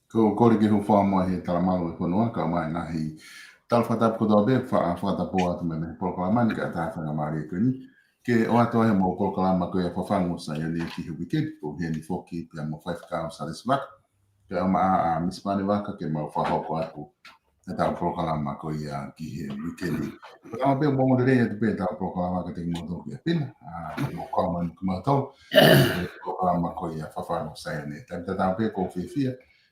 ko le ke ho fa mo he tala malu ko no ka mai na hi tal fa tap ko do be fa ta po atu me po ka man ka ta fa ma re kuni ke o ato he mo ko ka ma ko ya fa fa mo sa ya le ki hu ke ko he ni fo ki pe mo 5 ka sa le smak ke ma a mispane wa ka ke mo fa ho ko atu ta pro ka ma ko ya ki he weekend pa be mo mo le ya te ta pro ka ma ka te mo do ke pin a mo ka man ko ma to ko ka ma ko ya fa fa mo sa ya ne ta be ko fi fi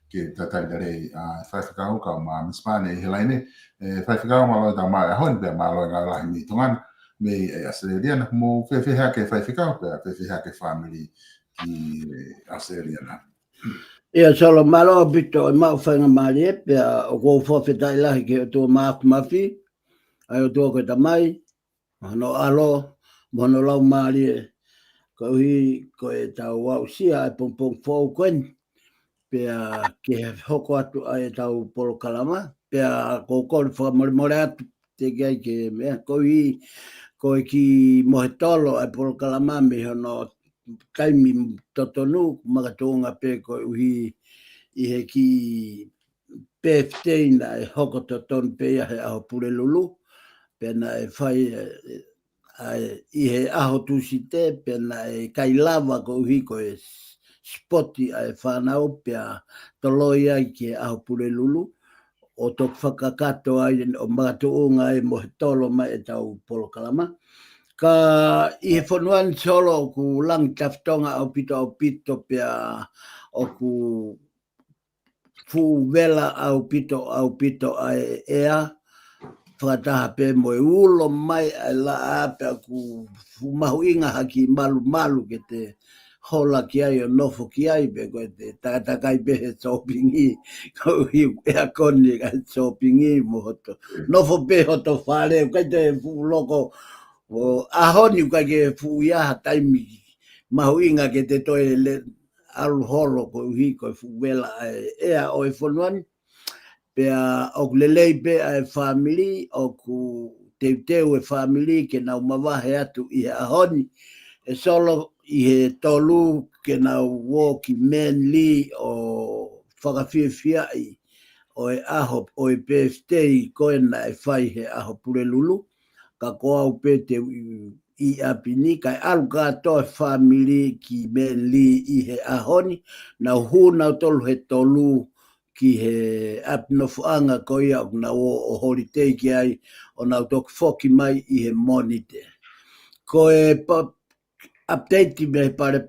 ke tatagare a whaiwhakau ka ma mispane he laine whaiwhakau ma lo ta ma hon pe ma lo nga la mi tongan me Australiana mo whewhiha ke whaiwhakau pe whewhiha ke family ki Australiana. Ia solo malo bito ma whainga mari e pe o ko whawhetai lahi ke o tō maak mafi ai o tō koe tamai no alo mono lau mari e ko hi ko e tau wau sia e pong fōu koen pe ke hoko atu ai tau polo kalama pe ko kore whakamore atu te gai ke mea ko hi ko ki mohe tolo ai polo kalama me hono kaimi totonu magatonga pe ko uhi i he ki PFT na e hoko totonu pe he aho pure lulu pe na e whai i he aho tusi te pe na e kai lava ko uhi ko e spoti ai whanau pe a toloi ai ki aho pure lulu o tok whakakato ai o magatonga e mohe tolo mai e tau polo kalama. Ka i he whanuan solo ku lang taftonga au pito pia o ku fu vela au pito ai ea whakataha pe mo e ulo mai ai la apea ku fu mahu inga haki malu ke te hola ki ai o nofo ki ai pe koe te takatai pe he sopingi ko hi ea koni ka sopingi mo hoto nofo pe hoto whare kai te fu loko o ahoni ka ke fu ia taimi mahu inga ke te toe le alu holo ko hi ko fu vela ea o e fonuan pe o lelei pe ai family o ku teu e family ke na mawahe atu i ahoni e solo i he tolu ke na woki menli o whakawhiawhia i o e aho o e PFT koe na e whai he aho pure lulu ka koa au pe te i apini kai alu katoa family ki menli i he ahoni na huna tolu he tolu ki he apnofuanga ko ia na o holiday ki ai o na tok foki mai i he monite ko e update me pare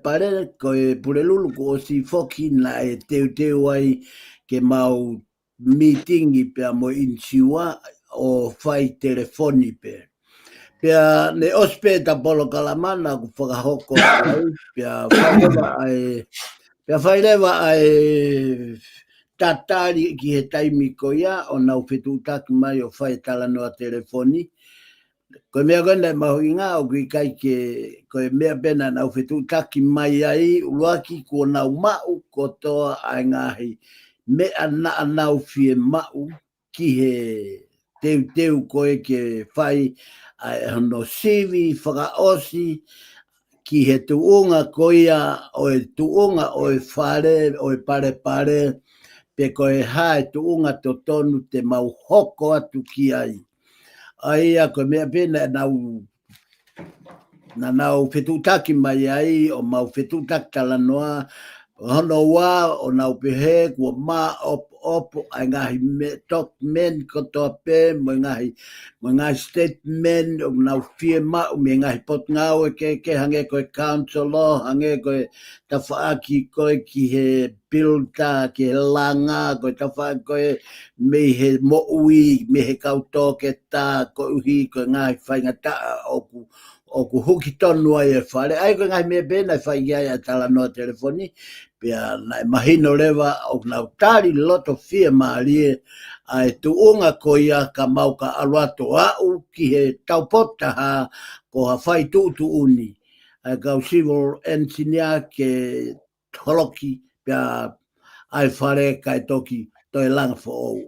ko e pure lulu ko si foki na e teu ai ke mau meeting i pe mo insiwa o fai telefoni pe pia ne ospeta polo kalamana ku whakahoko ai pia whaileva ai tatari ki he taimi ko ia o nau whetu taki mai o whai tala noa telefoni ko mea ganda mahu inga o kui kai ke ko mea pena nau whetu taki mai ai uruaki ko nau mau ko toa ai ngahi mea na nau fie mau ki he teu koe ke whai no sivi whakaosi ki he tuunga koia o e tuunga o e whare o e pare pe koe hae tuunga to tonu te mau hoko atu ki ai. Ai a koe mea pena na nau whetutaki mai ai o mau whetutaki tala noa hono wā o nau pehe kua mā opo ai ngahi top men kotoa pe mo ngahi statement o nau fie mau me ngahi pot ngau e ke hange koe councilor hange koe tawhaaki koe ki he pilta ki he langa koe tawhaaki koe me he moui me he kautoke tā koe uhi koe ngahi whaingata o ku huki tonu ai e whare ai koe ngahi mea pena e whai ai a tala noa telefoni pia nai mahino lewa o nau tari loto fia maalie ai tuunga ko ia ka mau ka aluato au ki he taupota ha ko ha whai tu uni ai kau civil engineer ke holoki pia ai whare kai toki toi langa fo ou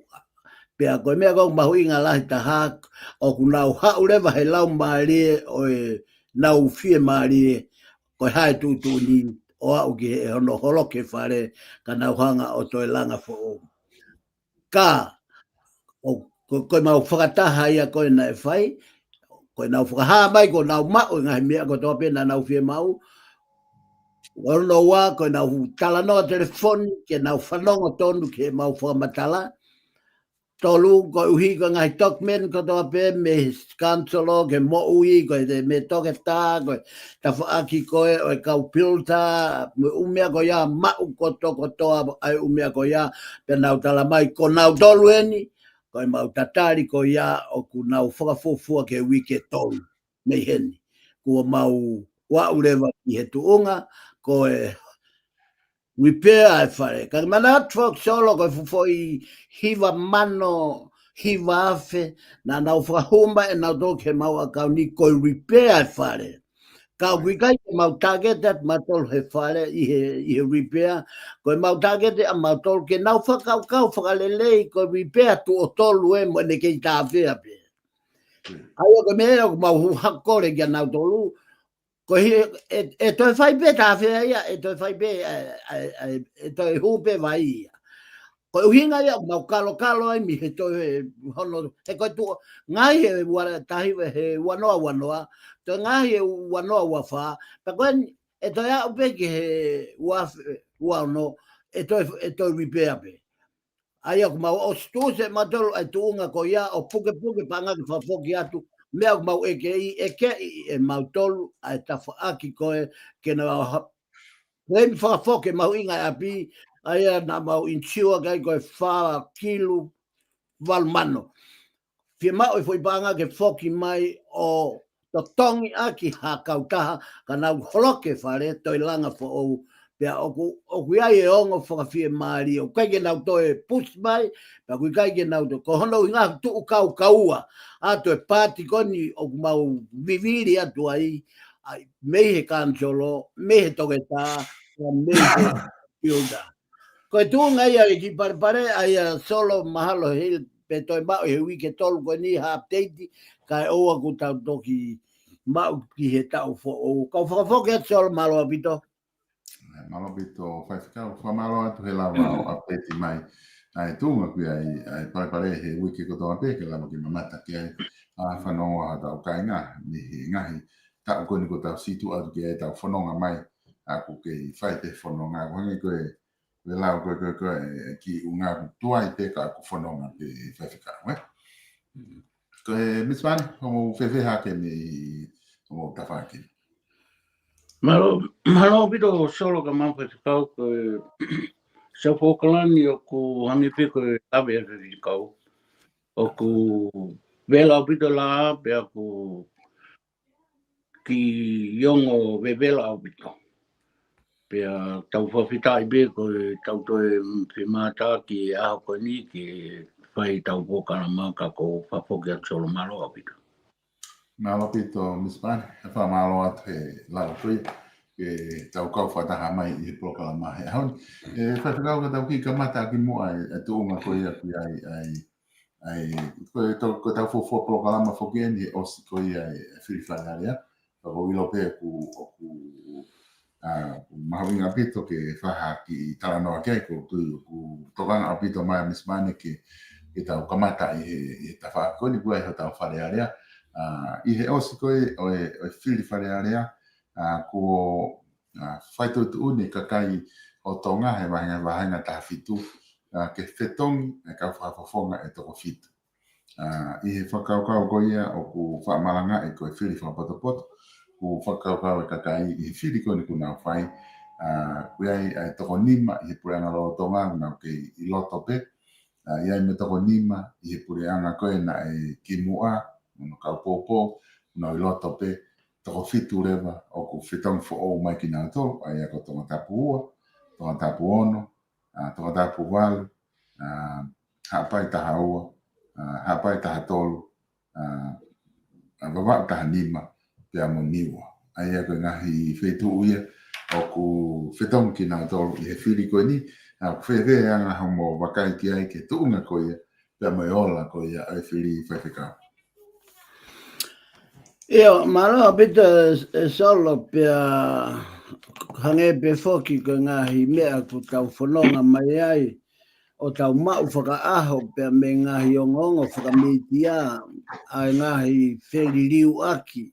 pia koe mea kong mahu inga lahi taha o ku nau hau lewa he lau maalie o e nau fia maalie koe hae tu uni o au ki e ono holo ke whare ka nau hanga o toi langa fo o. Ka, koe mau whakataha ia koe na e whai, koe nau whakaha mai ko nau mao ngahi mea ko toa pena nau whia mau, ono wā koe nau talanoa telefoni ke nau whanonga tonu ke mau whakamatala, tolu ko uhi ko ngai tokmen ko to pe me kansolo ke mo ui ko de me toke ta ko ta aki ko e ka pilta umia ko ya ma ko to ai umia ko ya pe nau tala mai ko nau tolu eni ko mau tatari ko ya o ku nau fofu ke wike tolu me hen ko mau wa ureva i he tuunga ko e repair ai fare ka mana truck solo ko foi hiva mano hiva afe na na ufahumba e na doke mau ka ni ko repair ai fare ka wikai mau target that matol he fare i repair ko mau target a matol ke na ka lele ko repair tu o tolu e mo ne ke ta fe ape ayo ko me mau hakore ke na tolu ko e to fai be ta fe ia e to fai be e to hupe vai ko hinga ia mau kalo ai mi he to hono e ko tu ngai e wa tahi he wanoa to ngai e wanoa fa pa ko e to ia be ke wa no e to repair be ai ko mau o stu se matol e tuunga ko ia o puke panga ki fa foki atu mea mau e mau tolu ai tafa aki koe ke na rem fa foke mau inga api ai na mau insure kai koe fa kilu valmano fi mau e foi banga ke foki mai o to tongi aki ha kautaha kana holoke fare toi langa fo o pea o ia e ongo whakawhia maari o kai ke nau toe push mai pa kui kai ke nau to ko hono inga tu kaua ato e pāti koni o mau viviri atu ai mehe kansolo mehe toketa mehe pilda ko e tuunga ia ki parpare ai solo mahalo hil pe toi mau he wike tolu ko ni ha update kai oa ku tau toki mau ki he tau fo o ka whakafoke solo malo apito malo bito fai fica fa malo atu he lava o apeti mai ai tunga qui ai pare he wiki ko toa pe ke lava ki mamata ke a fa no ha ta ka ni ngahi ta ko ni ko ta situ atu ke ta fononga mai a ku ke fai te fononga ko ni ko le la ko ki unga tua i te ka ku fononga pe fai fica we ko misman como fefe ha ke ni como ta fa ki Malo pito solo ka mampa te kau ko sa fokalani o ku hangi pe ko tabe e te kau. O ku vela pito la pe aku ki yongo vela pito. Pe tau whawhita i be ko tau toe whimata ki aho ko ni ki whai tau pokana maka ko whafokia solo malo pito. Malo pito mispan fa malo ate la kui ke tau kau whataha mai i proka mai hau whakau ka tau ki kamata ki mo ai tu unga ko ia ki ai ko tau fo proka ma fo gen o si ko ia fili falaria ko ilo pe ku mahavina pito ke faha ki talanoa ke ko ku tokanga apito mai mispan ke tau kamata i tafa ko ni ku ai tau falaria i he osi koe o whiri whare area ko whaitu tu uni kakai o tonga he wahenga ta fitu ke whetongi e kau whawhawhonga e toko fitu. I he whakaukau koia o ku whamalanga e koe whiri whapotopoto ku whakaukau e kakai i he whiri koe ni kuna whai kuai e toko nima i he pureanga lo tonga na ke i loto pe iai me toko nima i he pureanga koe na e ki mua no kau popo no i loto pe toko fitu rewa o ku fitong fo o mai ki nga to ai ako tonga tapu ua tonga tapu ono tonga tapu walu hapai taha ua hapai taha tolu wawa taha nima pe amo niwa ai ako ngahi fitu uia o ku fitong ki nga tolu i he whiri koe ni whewhe anga homo wakai ki ai ke tuunga koe pe amo e ola koe ai whiri whewhekau. Io, ma no, pito solo hange pe foki ko ngahi mea ku tau whanonga mai ai o tau mau whakaaho pe me ngahi o ngongo whakamitia ai ngahi wheri liu aki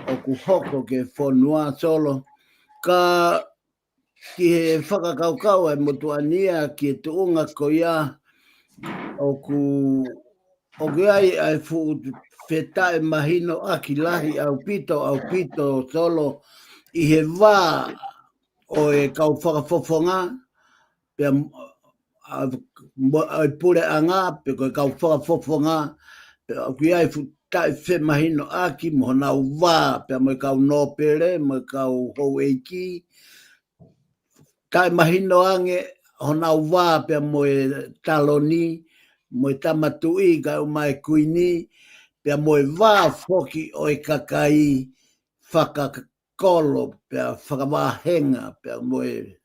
o ku hoko ke whanua solo ka ki he whakakaukau e motuania ki e tuunga ko ia o ku ai fu whetae mahino aki lahi au pito solo i he wā o e kau whakafofonga pe ai pure anga pe ko kau whakafofonga pe ki ai fu tai whe mahino aki mo nau wā pe mo kau nōpere mo kau hou eiki tai mahino ange honau wā pe mo e taloni mo e tamatui ka o mai kuini pe mo e wā foki o e kakai whakakolo pe whakamahenga pe mo e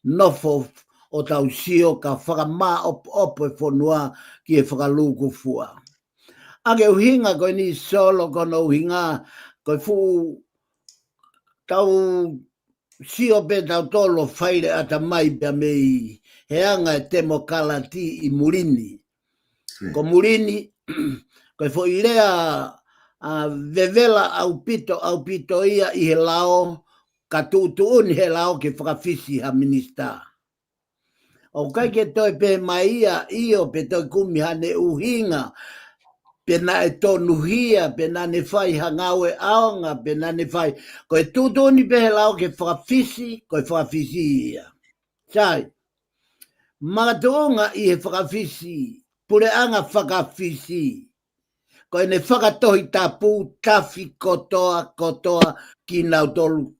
nofo o tau sio ka whakamā opo e whanua ki e whakaluku fua. Ake uhinga koe ni solo kono uhinga koe fu tau sio pe tau tolo whaire ata mai pe mei he anga e temo kalati I murini. Ko murini koe fo I lea vevela au pito ia I he lao ka tuuni he lao ke whakawhisi ha minista. O kai ke toi pe mai ia io pe toi kumi hane uhinga pe na e tonu hia pe na ne whai hangau e aonga pe na ne whai ko e tutuni pe he lao ke whakawhisi ko e whakawhisi ia. Sai, magatonga I he whakawhisi pure anga whakawhisi ko e ne whakatohi tapu tafi kotoa ki nau tolu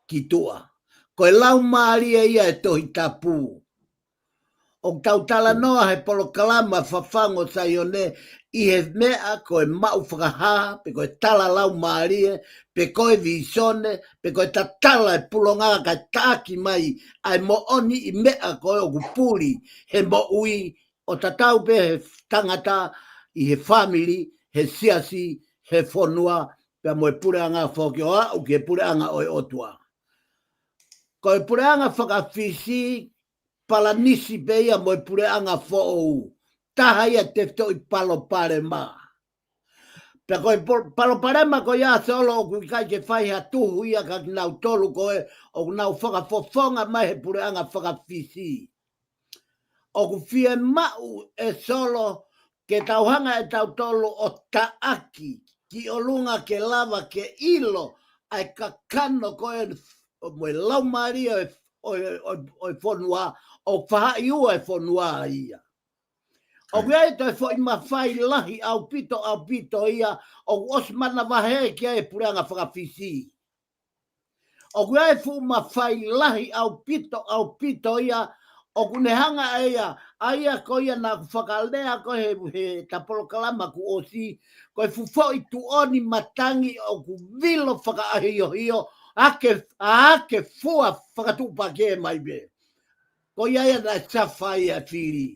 ki tua. Ko e lau maaria ia e tohi tapu. O tau tala noa he polo kalama whawhango saione I he mea ko e mau whakaha pe ko e tala lau maaria pe ko e visone pe ko e tatala e pulonga ka taki mai ai mo oni I mea ko e o kupuri he mo ui o tatau pe he tangata I he family he siasi he whanua pe mo e pureanga whoki o au ki e pureanga o e otua. Ko e pureanga whakawhisi pala nisi pe ia mo e pureanga who'ou. Taha ia te toi palo pare ma. Pe ko e palo pare ma ko ia solo o kui kai ke whai ha tuhu ia ka nau tolu ko e o nau whakafofonga mai he pureanga whakawhisi. O ku fie mau e solo ke tauhanga e tau tolu o taaki ki o lunga ke lava ke ilo ai kakano ko e mo e lau maria o whanua o whaha iua e whanua ia. O kia e toi fo I mawhai lahi au pito ia o osmana wahe kia e pureanga whakawhisi. O kia e fu mawhai lahi au pito ia o kunehanga ia aia ko ia na whakalea ko he tapolo kalama ku osi ko e fu fo I tuoni matangi o ku vilo whakaahio ake fua whakatupa ke mai be. Ko ia na safai a tiri.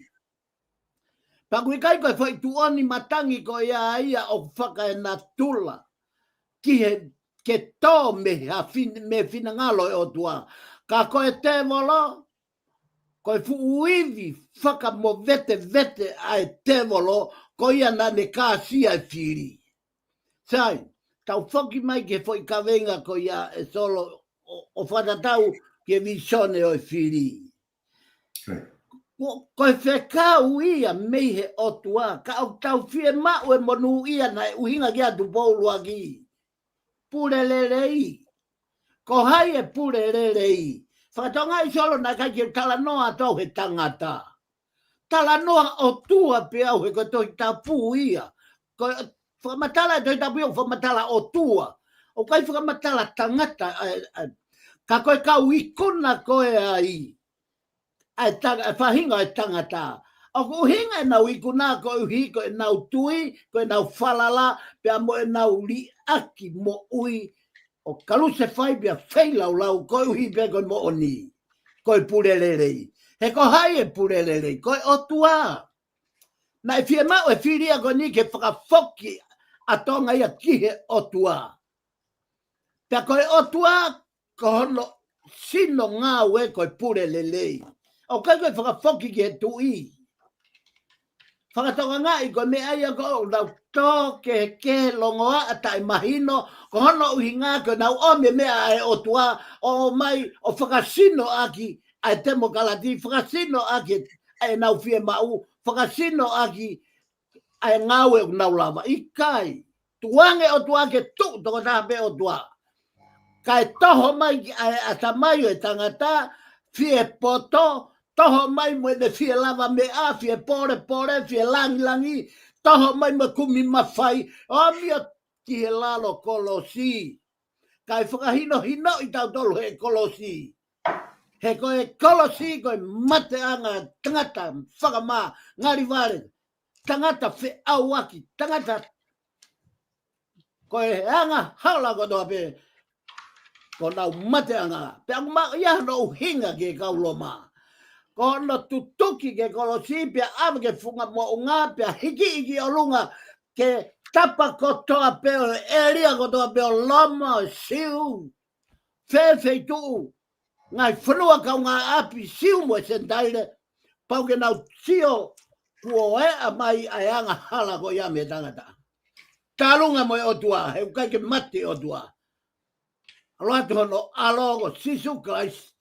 Pakui kai ko e fo I tuoni matangi ko ia o whaka e na tula ki he ke tō me finangalo e o tua. Ka ko e te molo ko e fu uivi whaka mo vete ai te molo ko ia na ne kāsia e whiri. Sai, tau whoki mai ke fo I kawenga ko ia e solo o whatatau ke visone o e whiri. Ko e whekau ia mei he otua, ka au tau fie mau e monu ia na e uhinga kia tu poulu aki. Purelelei. Ko hai e purelelei. Whakatonga I solo na kai ke tala noa tau he tangata. Tala noa o tua pe au he ko toi tapu ia. Ko whakamatala e toi tapu ia, whakamatala o tua. O kai whakamatala tangata. Ka koe kau ikuna koe ai. Ai whahinga e tangata. O ko hinga e nau ikuna ko uhi ko e nau tui, ko e nau whalala, pia mo e nau li aki mo ui. O kaluse whai pia whailau ko uhi pia ko mo oni. Ko e purelelei. He ko hai e purelelei, ko e otua. Na e fie mau e whiria ko ni ke whakafoki a tonga ia ki he otua. Pia ko e otua ko hono sino ngā ue koe pure lelei. O kai koe whakafoki ki he tui. Whakatoka ngā i koe me aia ko nau tō ke longoa a tai mahino, ko hono uhi ngā koe nau ome mea e o tua, o mai o whakasino aki ai temo kalati, whakasino aki ai nau fie mau, whakasino aki ai ngāwe o nau lava. I kai, tuange o tua ke tu toko tāpe o tua. Kai toho mai ai atamayo e tangata, fie poto, toho mai mo de fie lava me a, fie pore, fie langi, toho mai mo kumi mawhai, o mia ki he lalo kolosi. Kai whakahino i tau tolu he kolosi. He koe kolosi, koe mate anga, tangata, whakamā, ngari vare, tangata whe auaki, tangata, koe anga, haula kotoa pe, ko nau mate anga. Pe aku ma ia no hinga ke kauloma. Ko no tutuki ke kolosi pe ave ke funga mo unga pe hiki o lunga ke tapa kotoa pe o eria kotoa pe o loma o siu. Fe tu. Ngai whanua kau ngā api siu mo e sentaile. Pau ke nau sio kuo e a mai ai anga hala ko ia me tangata. Tarunga mo e o tua. He ukai ke mati o tua. Roato hono alogo sisu Christ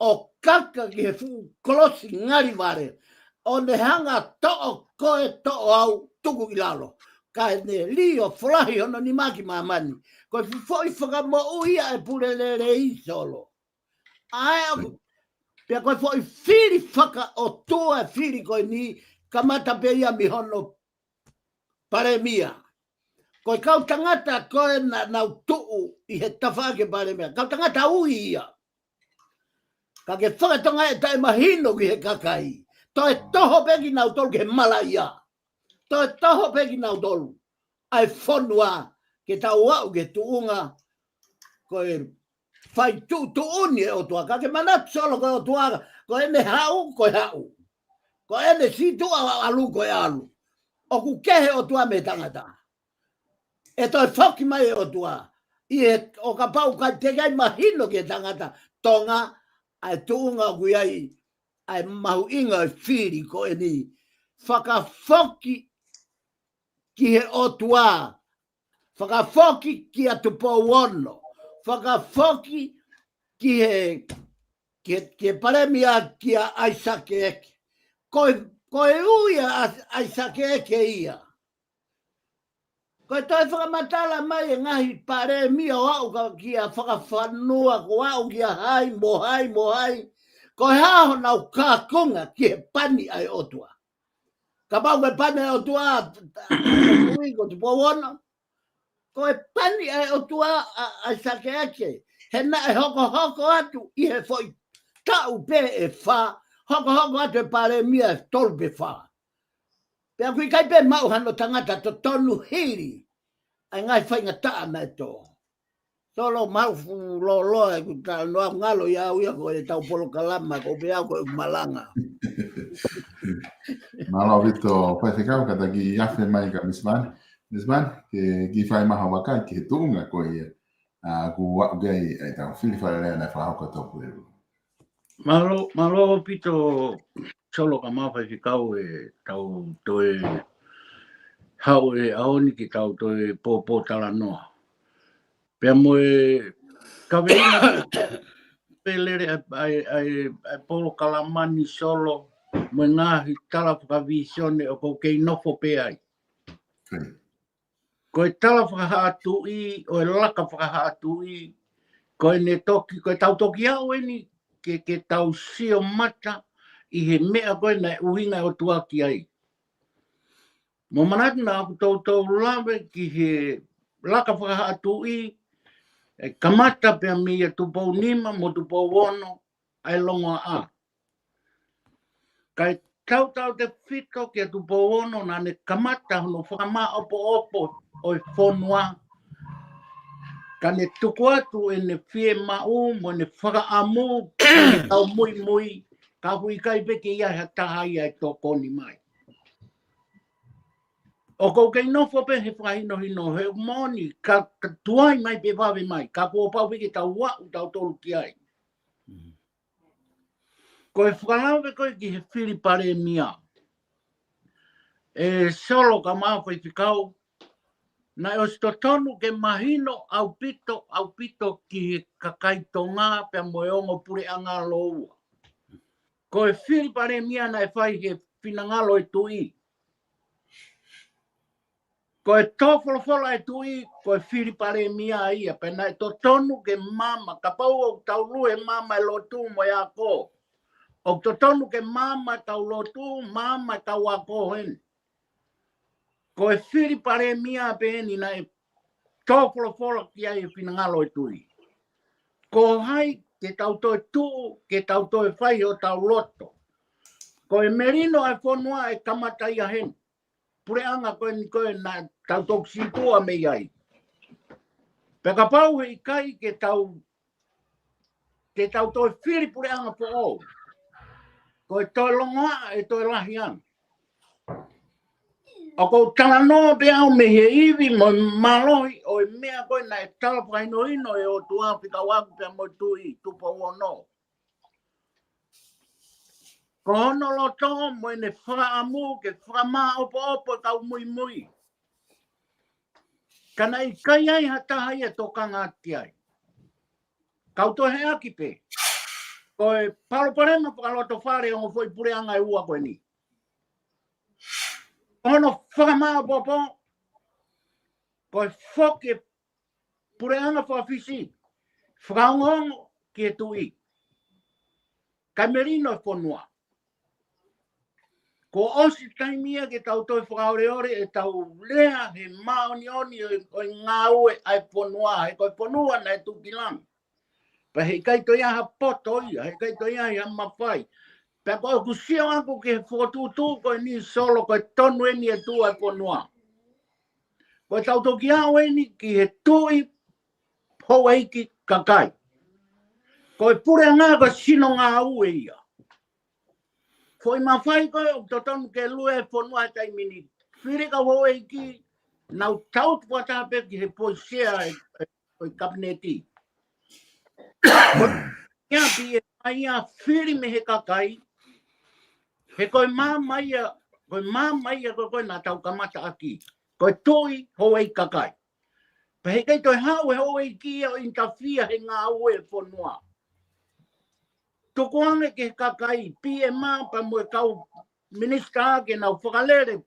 o kaka ki he fu kolosi ngari vare o ne hanga to'o koe to'o au tuku i lalo ka ne lio flahi hono ni maki mamani ko foi whaka mo uia e pure le i solo ai pe ko foi fili whaka o tua fili koe ni kamata pe ia mi hono pare mia. Koe kau tangata koe nau tuu i he tawhake pare mea. Kau tangata ui ia. Ka ke whakatonga e tae mahino ki he kakai. To e toho peki nau tolu ke mala ia. To e toho peki nau tolu. Ai whonua ke tau au ke tuunga. Koe whai tuuni e o tua. Ka ke manatu solo koe o tua. Koe ene hau, koe hau. Koe ene situ alu, koe alu. O ku kehe o tua me tangata. E toi whaki mai o tua. I e o ka pau kai te gai mahino ke tangata. Tonga ai tuunga kui ai mahu inga e whiri ko e ni. Whakawhoki ki he o tua. Whakawhoki ki a tupo wono. Whakawhoki ki he paremia ki a aisake eke. Koe uia aisake eke ia. Koe toi whakamatala mai e ngahi pare mia o au ka kia whakawhanua ko au kia hai, mo hai. Koe haho nau kākunga ki he pani ai otua. Ka pau koe pani ai otua, ui ko tupo wono. Koe pani ai otua ai sake ake. He na e hoko atu i he foi tau pe e wha. Hoko atu e pare mia e tolu pe wha. Pea kui kai pe mau hano tangata to tonu hiri. Ai ngai whainga taa mai tō. Tolo mau fu lo e kuta noa ngalo ia uia ko e tau polo kalama ko pe au ko e malanga. Malo Vito, whai whikau kata ki iafe mai ka Misman. Misman, ki whai maha wakai ki he tuunga ko ia. Ku wau gai e tau whili whare rea nei whahauka tōpu eru. Malo Vito, solo ka mawhai whikau e tau toe hau e aoni ki tau toi pōpō tala noa. Pea moe kaweina pelere ai polo kalamani solo moe ngahi tala whakavisione o kou kei nofo pe ai. Koe tala whakahaatu i, o e laka whakahaatu i, koe ne toki, koe tau toki au eni ke tau sio mata i he mea koe nei uhinga o tuaki ai. Mo manati na aku tau lawe ki he laka whakahaatu i, e kamata pia mia tupou nima mo tupou wono ai longa a. Kai tau te whito ki a tupou wono na ne kamata hono whakama opo o i whonua. Ka ne tuku atu e ne whie mau mo ne whakaamu ki tau mui ka hui kai peke ia hea tahai ai tō ni mai. O kou kei nofo pe he whahino he moni, ka tuai mai pe wawe mai, ka kua pau piki tau wau tau tolu ki ai. Ko e whakalawe koe ki he whiri pare mia. E solo ka mawha i whikau. Na e o sto tonu ke mahino au pito ki he kakaitonga pe moeongo pure anga loua. Ko e whiri pare mia na e whai he whinangalo e tui. Ko e tōwholofola e tui, ko e whiri pare mia ia. Pe na e to tonu ke mama, ka pau o tau lue mama e lotu mo e a ko. O to tonu ke mama tau lotu, mama tau a ko hen. Ko e whiri pare mia pe ni na e tōwholofola ki ai e whinangalo e tui. Ko hai ke tau toi tu, ke tau toi whai o tau loto. Ko e merino e whonua e kamata ia hen. Pure anga koe ni koe na tau tok situa me iai. Peka pau he kai ke tau toi whiri pure anga po o. Koe toi longoa e toi lahian. O ko tala noa pe au me he iwi mo malohi o e mea koe na e tala paino ino e o tua pika waku pe mo tui tupa uono. Ko hono lo tongo mo ene whaka amu ke whaka maa opo kau mui mui. Kana i kai ai hataha ia toka ngāti ai. Kau to he aki pe. Ko e paloparema whakaloto whare o foi pure anga e ua koe ni. Hono whaka maa opo ko e whoke pure anga whawhisi. Whakaongongo ki e tui. Kai merino e whonua. Ko osi taimia ke tau toi whakaore e tau lea he maoni o ngā ue ai ponua, he koi ponua na e tukilang. Pa he kai toi aha poto ia, he kai toi aha mawhai. Pa koe kusio aku ke he whakatutu koe ni solo koe tonu eni e tu ai ponua. Koe tau toki au eni ki he tui pou eiki kakai. Koe pure ngā koe sino ngā ue ia. Foi mawhai koe o totonu ke lue whonua tai mini. Whiri ka hoa ki nau tau tuata pe ki he poisea e kabineti. Ia pi e maia whiri me he kakai. He koe māmaia koe nā tau kamata aki. Koe tui hoa i kakai. Pa he kei toi hau e hoa i ki o intawhia he ngā ue whonua. Toko ange ke kakai pie mā pa moe kau minista ke nau whakalere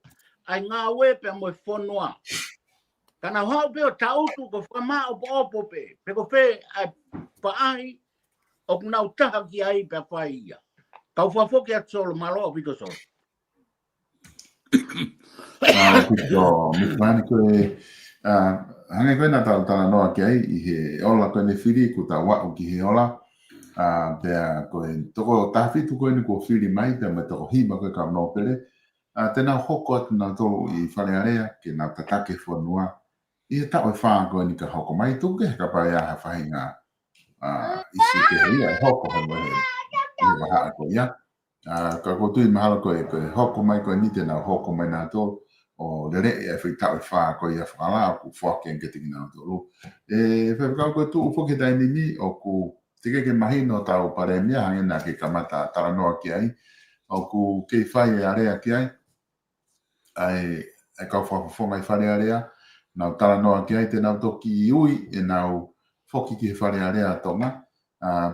ai ngā ue pa moe whonua. Ka nau hau peo tautu ko whamā opo pe. Pe ko whe ai whaahi o nau taha ki ai pa whai ia. Kau whafoki atu solo malo o pito solo. Pito, mikwani koe, hange koe nā tala noa ki ai i he ola koe ne whiri ko tā wau ki he ola. Pea koe toko tāwhitu koe ni ko whiri mai, pea me toko hima koe ka mnoo pere. Tēnā hoko atu nā tolu i wharearea, ke nā tatake whanua. I he tau e whaa koe ni ka hoko mai, tuke he ka pai aha whahi ngā isi ke hei, e hoko he moe he wahaa koe ia. Ka kotui mahalo koe hoko mai koe ni tēnā hoko mai nā tolu, o lere e whi tau e whaa koe ia whakala, ku whake ngeti ki nā tolu. E whakau koe tu ufoke tai nini, o ku Tika ke mahino tau pare mea hangena ke kamata taranoa ki ai. O ku kei whai e area ki ai. Ai kau whawhawhonga i whare area. Nau taranoa ki ai te nau toki i ui e nau whoki ki he whare area tonga.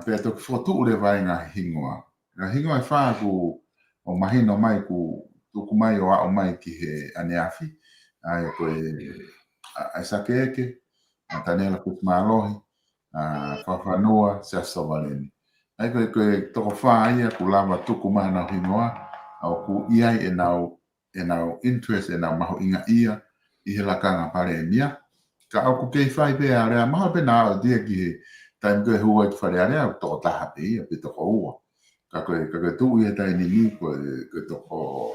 Pea toki whotu ure vai ngā hingoa. Ngā hingoa e whaa ku o mahino mai ku tuku mai o ao mai ki he aneafi. Ai koe ai sake eke. Tanela kus maalohi. Whawhanua se asawareni. Ai koe toko whaa ia ku lava tuku maha nau hingoa, au ku iai e nau interest e nau maho inga ia i he lakanga pare mia. Ka au ku kei whai pe a rea, maha pe nā o dia ki he taim koe hua ki whare a rea, toko taha pe ia, pe toko ua. Ka koe tu ia tai nini, koe toko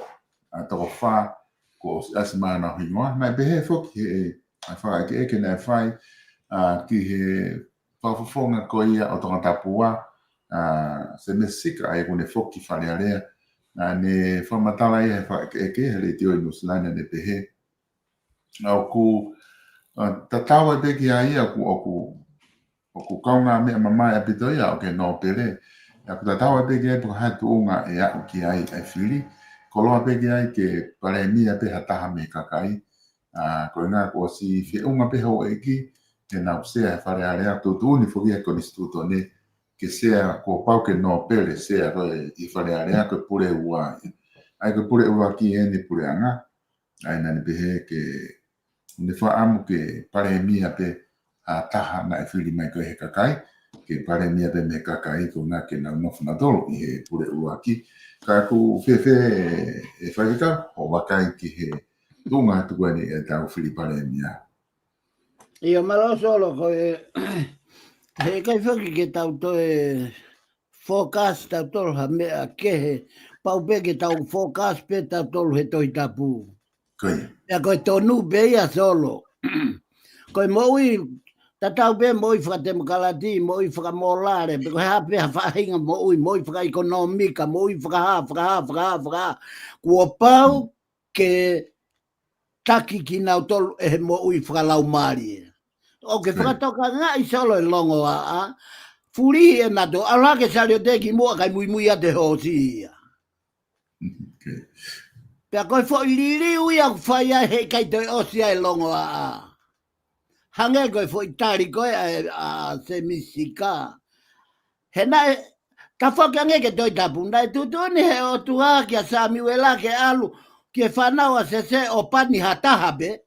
whaa, ko asi maha nau hingoa. Nai pe he whoki he whaka eke nai whai, ki he whawhawhonga ko ia o tonga tapua, se me sika ai kune whoki whare a rea, ne whamatala ia he whaka eke, he rei teo i Nusilania ne pehe. Au ku tatawa te ki a ia, o ku kaunga mea mamai apito ia, o ke no pere, Ya kuta tawa pege ai puka hatu unga e au ki ai whiri. Koloa pege ai ke pare mia pe hataha me kakai. Ko ngā ko si whi unga pe ho eki. Ke nau sea e whare area tutu ni fuki e ko nistuto ne. Ke sea ko pau ke no pere sea koe i whare area koe pure ua. Ai koe pure ua ki e ni pure anga. Ai nani pehe ke ne wha amu ke pare mia pe taha na e whiri mai koe he kakai. Ke pare mia pe me kakai ko ngā ke nau nofuna tolo i he pure ua ki. Ka ku whewhe e whaika o wakai ki he tunga tukuani e tau whiri pare mia. Ia malo solo koe he kai whaki ke tau toe forecast tau tolo ha mea kehe pau pe ke tau forecast pe tau tolo he toi tapu. Koe. Ia koe tonu beia solo. Koe moui tatau pe moi whakate makalati, moi whakamolare, pe koe hape ha whahinga moi whaka ekonomika, moi whakaha. Kua pau ke taki ki nau tolu e he moi whakalau maari. O ke whakatoka ngā i solo e longo a, furi e nato, alake sari o teki mua kai mui a te hosi ia. Pea koe fo i liri ui a whai ai he kai toi osia e longo a. Hange koe fo i tari koe a se misika. He nai, ka whake ange ke toi tapu, nai tutuni he o tuha ki a Samuela ke alu, ke whanaua se o pani hataha be.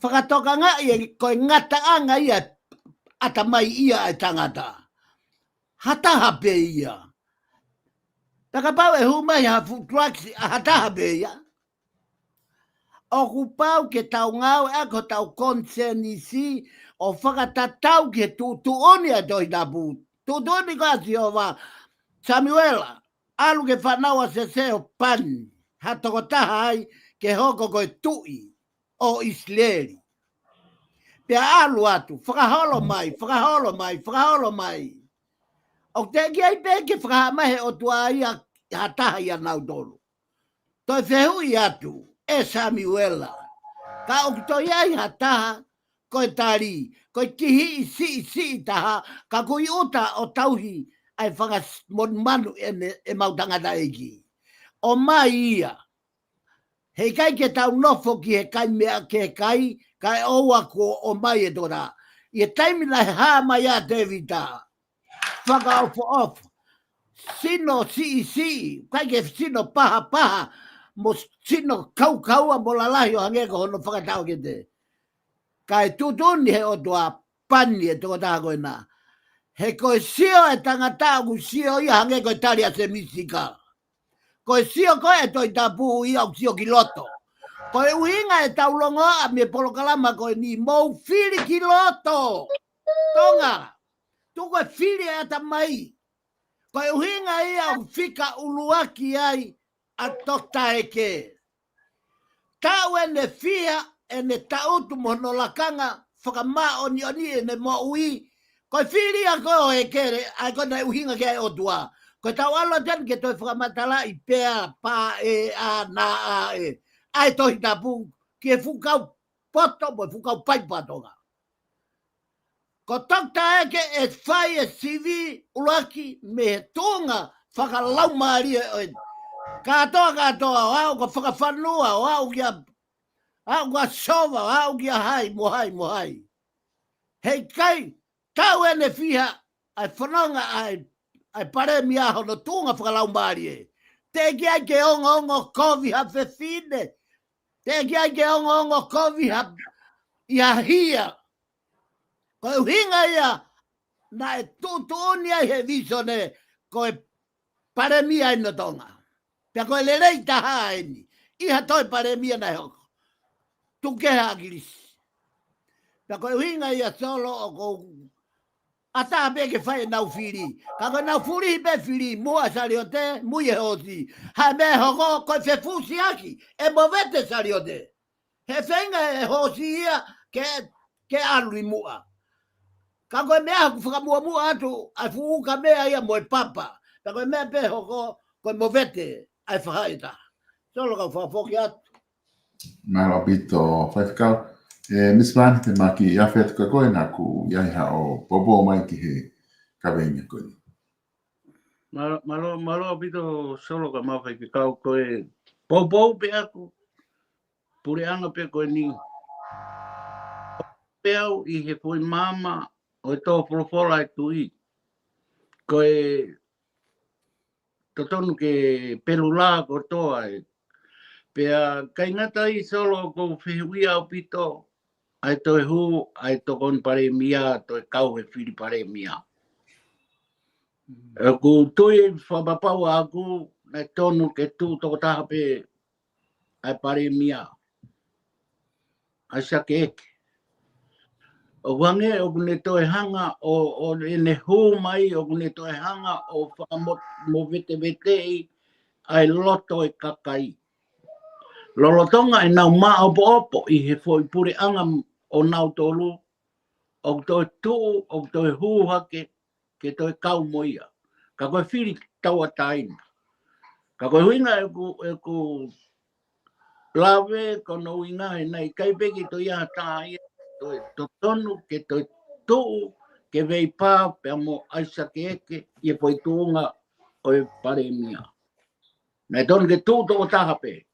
Whakatoka ngā i koe ngata anga ia ata mai ia e tangata. Hataha be ia. Taka pau e humai ha futuaksi a hataha be ia. O kupau ke tau ngau e ko tau konsenisi o whakatatau ke tutuoni a toi tapu. Tutuoni kasi o wa Samuela. Alu ke whanaua se o pani. Hatoko taha ai ke hoko koe tui o Israeli. Pea alu atu, whakaholo mai. O te ki ai peke whakahamahe o tua ia hataha ia nau tolu. Toi whehu i atu, e Samuela. Ka o ki toi ai hataha, koe tari, koe kihi i si taha, ka kui uta o tauhi ai whakamonu e mautangata eki. O mai ia, hei kai ke tau nofo ki he kai mea ke kai oua ko o mai e tora. I taimina he haa mai a Davida. Whaka off. Sino si. Kai ke sino paha. Mo sino kaua mo lalahi o hangeko hono whakatau ke te. Kai tutuni he o tua pani e toko taha koe nā. He koe sio e tangata ku sio i hangeko e tari a se misika. Koe sio koe e toi tapu i au sio ki loto. Koe uhinga e taulongo a me polokalama koe ni mou whiri ki loto. Tonga. Tuko e whiri e ata mai. Koe uhinga i au whika uluaki ai a tokta eke. Tau e ne fia e ne tautu mono lakanga whakamā oni e ne mo ui. Koe whiri a koe o ekere ai koe nei uhinga ke ai o tua. Koe tau alo ten ke toi whakamatala i pēa pā e a nā a e. Ai tohi tapu ki e fukau poto mo e fukau paipatonga. Ko tokta eke e whai e sivi ulaki me he tōnga whakalau maari e. Katoa, o au ka whakawhanua, o au kia sova, o au kia hai, mo hai. Hei kai, tau ene whiha ai whanonga ai pare mi aho no tōnga whakalau maari e. Te ki ai ke ongo kovi ha whewhine. Te ki ai ke ongo kovi ha ia hia. Koe uhinga ia, na e tūtūni ai he visone koe pare mi ai no tonga. Pea koe le rei taha eni. Iha toi pare mi ana hoko. Tukeha agilisi. Pea koe uhinga ia solo o kou ata be ke fai nau firi. Ka koe nau furi be firi mua sari o te, mui e hosi. Ha me hoko koe fe fusi aki, e movete sari o te. He whenga e hosi ia ke alui mua. Ka koe mea ku whakamua atu, ai fuuka mea ia mo e papa. Ka koe mea pe hoko koe movete ai whahaita. Solo kau whafoki atu. Malo pito whaikau. Miss Van, te maki i awhia tuka koe nā ku iaiha o bobo mai ki he kawenga koe. Malo pito solo ka mawhai ki kau koe pou pe aku. Pureanga pe koe ni. Pe au I he koe mama o e tō polofola e tui. Koe totonu ke pelula ko toa e. Pea kai ngata I solo ko whihuia o pito. Ai toi hu, ai to kon pare mia, toi kau he whiri pare mia. E ku tui whapapau aku, nei tonu ke tū toko taha pe ai pare mia. Ai sake eke. O wange o kune toi hanga o ene hu mai, o kune toi hanga o whakamot mo vete I, ai loto e kakai. Lolotonga e nau maa opo I he foi pure anga o nau tolu, o toi tuu, o toi hūhake, ke toi kau moia. Ka koe whiri taua taina. Ka koe huinga e ku lawe kono uinga e nei kaipeki to ia tāia, toi to tonu ke toi tuu, ke vei pā pe amo aisake eke, I poi tuunga o e pare mia. Nei tonu ke tuu toko taha pe.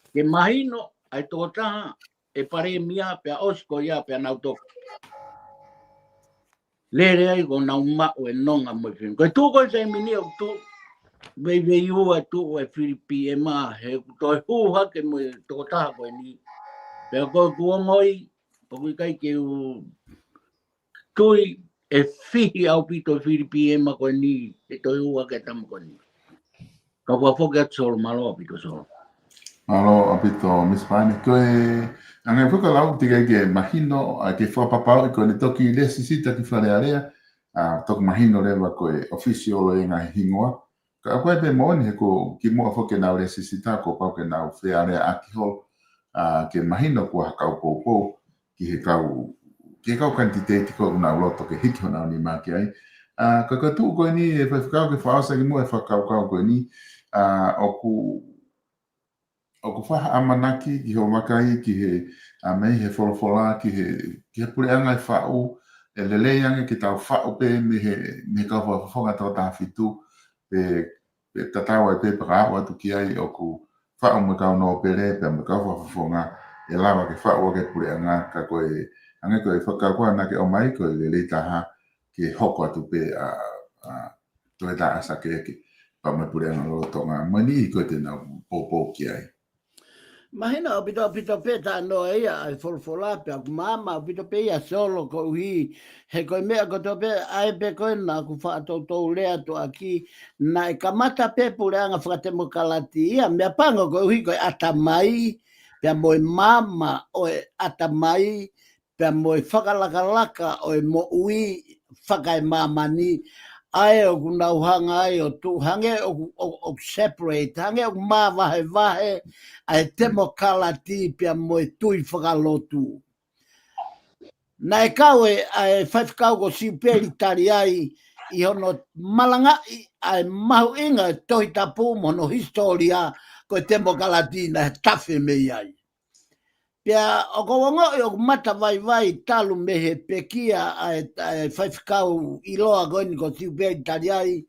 Ke mahino ai toko taha e pare mia pe a osko ia pe a nau toko. Lere ai ko nau mao e nonga mo whin. Koe tū koe sei mini au tū. Vei ua tū e whiripi e maa. He toi hūhake mo e toko taha koe ni. Pea koe kuongoi, po kui kai ke u tui e whihi au pito e whiripi e maa koe ni. E toi hūhake tamu koe ni. Ka kua whoke atu solo malo pito solo. Malo apito Miss Pane koe angai fuka lau tika ke mahino ke whapapau ko ni toki le sisita ki wharearea toki mahino lewa koe official e ngai hingoa ka koe pe moni he ko ki mua whoke nau le sisita ko pau ke nau whearea aki hol ke mahino kua hakau pou ki he kau kantiteti ko nau loto ke hiki nau ni maki ai ka tu koe ni e whakau ke whaosa ki mua e whakau koe ni o ku whaha amanaki ki ho makai ki he mei he wholofola ki he pureanga e whau e leleanga ki tau whau pe me ka whawhonga tau tāwhitu pe tatawa e pe pakao atu ki ai o ku whau me kau no pere pe me kau whawhonga e lawa ke whau ke pureanga ka koe ange koe whakau kua na ke o mai koe lele taha ke hoko atu pe toe ta asa ke pa me pureanga lo tonga mani koe te na popo ki ai. Mahina o pito pe ta no ia ai folfola pe mama o pito pe ia solo ko hi he ko mea ko to pe ai pe ko na ku fa to lea to aki na kamata pe pureanga fratemo kalati ia me pango ko hi ko atamai pe mo mama o atamai pe mo whakalaka o mo ui whakai mama ni ai o kuna uhanga ai o tu hange o separate hange o ma vahe ai temo kalati pia mo tui whakalotu. Nai kau ai whaifkau ko siperi tari ai I hono malanga ai mahu inga tohi tapu mono historia ko temo kalati na tafe mei ai. Pia o ko wango o mata vai talu mehe pekia ai whaifkau iloa goini ko siperi tari ai.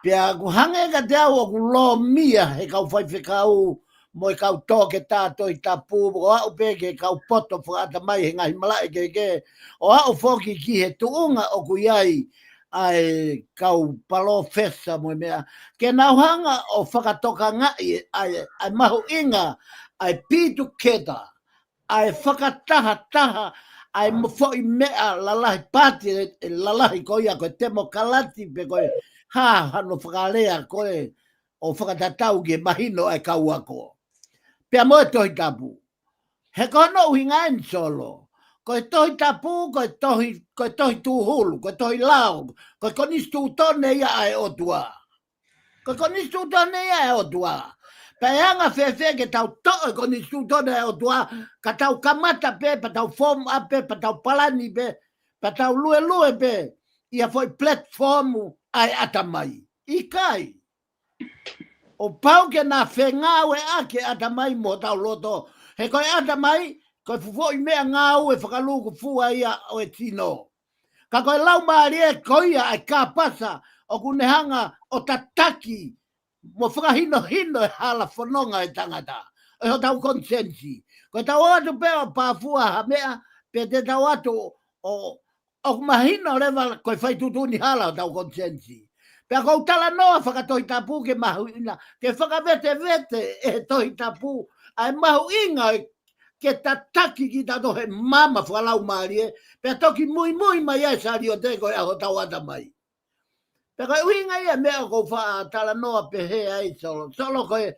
Pia ku hange ka te au o ku lo mia he kau whaifkau mo I kau toke tātou I tapu, o au peke kau poto whakata mai he ngahi malai ke, o au whoki ki he tuunga o ku iai ai kau palo fesa mo mea. Ke nauhanga o whakatoka ngai ai mahu inga ai pitu keta, ai whakataha, ai mfoi mea lalahi pati, lalahi koia koe temo kalati pe koe hano whakalea koe o whakatatau ke mahino ai kau ako. Pea moe tohi tapu. He kono uhinga en solo. Koe tohi tapu, koe tohi tūhulu, koe tohi lau, koe konis tūtone ia ai otua. Koe konis tūtone ia ai otua. Pea hanga whewhe ke tau toe konis tūtone ai otua, ka tau kamata pe, pa tau form ape, pa tau palani pe, pa tau lue pe, ia foi platformu ai atamai. Ikai. O pau ke na whengawe ake atamai mo tau loto. He koe atamai, koe fufo I mea ngau e whakaluku fua ia o e tino. Ka koe lau maari e koia ai ka pasa o kunehanga o tataki mo whakahino hino e hala whanonga e tangata. E ho tau konsensi. Ko tau atu peo pāfua ha mea, pe te tau atu o mahino rewa koe whai tutuni hala o tau konsensi. Pe kou tala noa whakatohi tapu ke mahu ina, ke whakavete vete e tohi tapu, ai mahu inga ke tataki ki tato he mama whalau maari e, pe toki mui mai e sari o te koe aho tau ata mai. Pe koe uinga ia mea kou wha tala noa pe he ai solo. Solo koe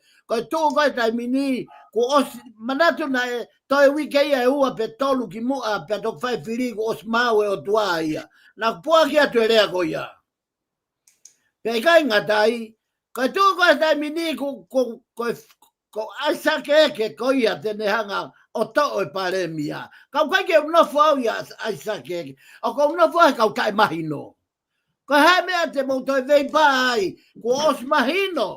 tū koe tai mini, ko os manatu na e toi wike ia e ua pe tolu ki mua pe tok whai whiri ko os mau e o tua ia. Na pua ki atu e rea ko ia. Pe kai ngatai, koe tū koe tai mini ko aisake eke ko ia tene hanga o to e paremia. Kau kai ke unofu au ia aisake eke. O ko unofu au kau tai mahino. Ko hae mea te moutoi vei pai, ko os mahino.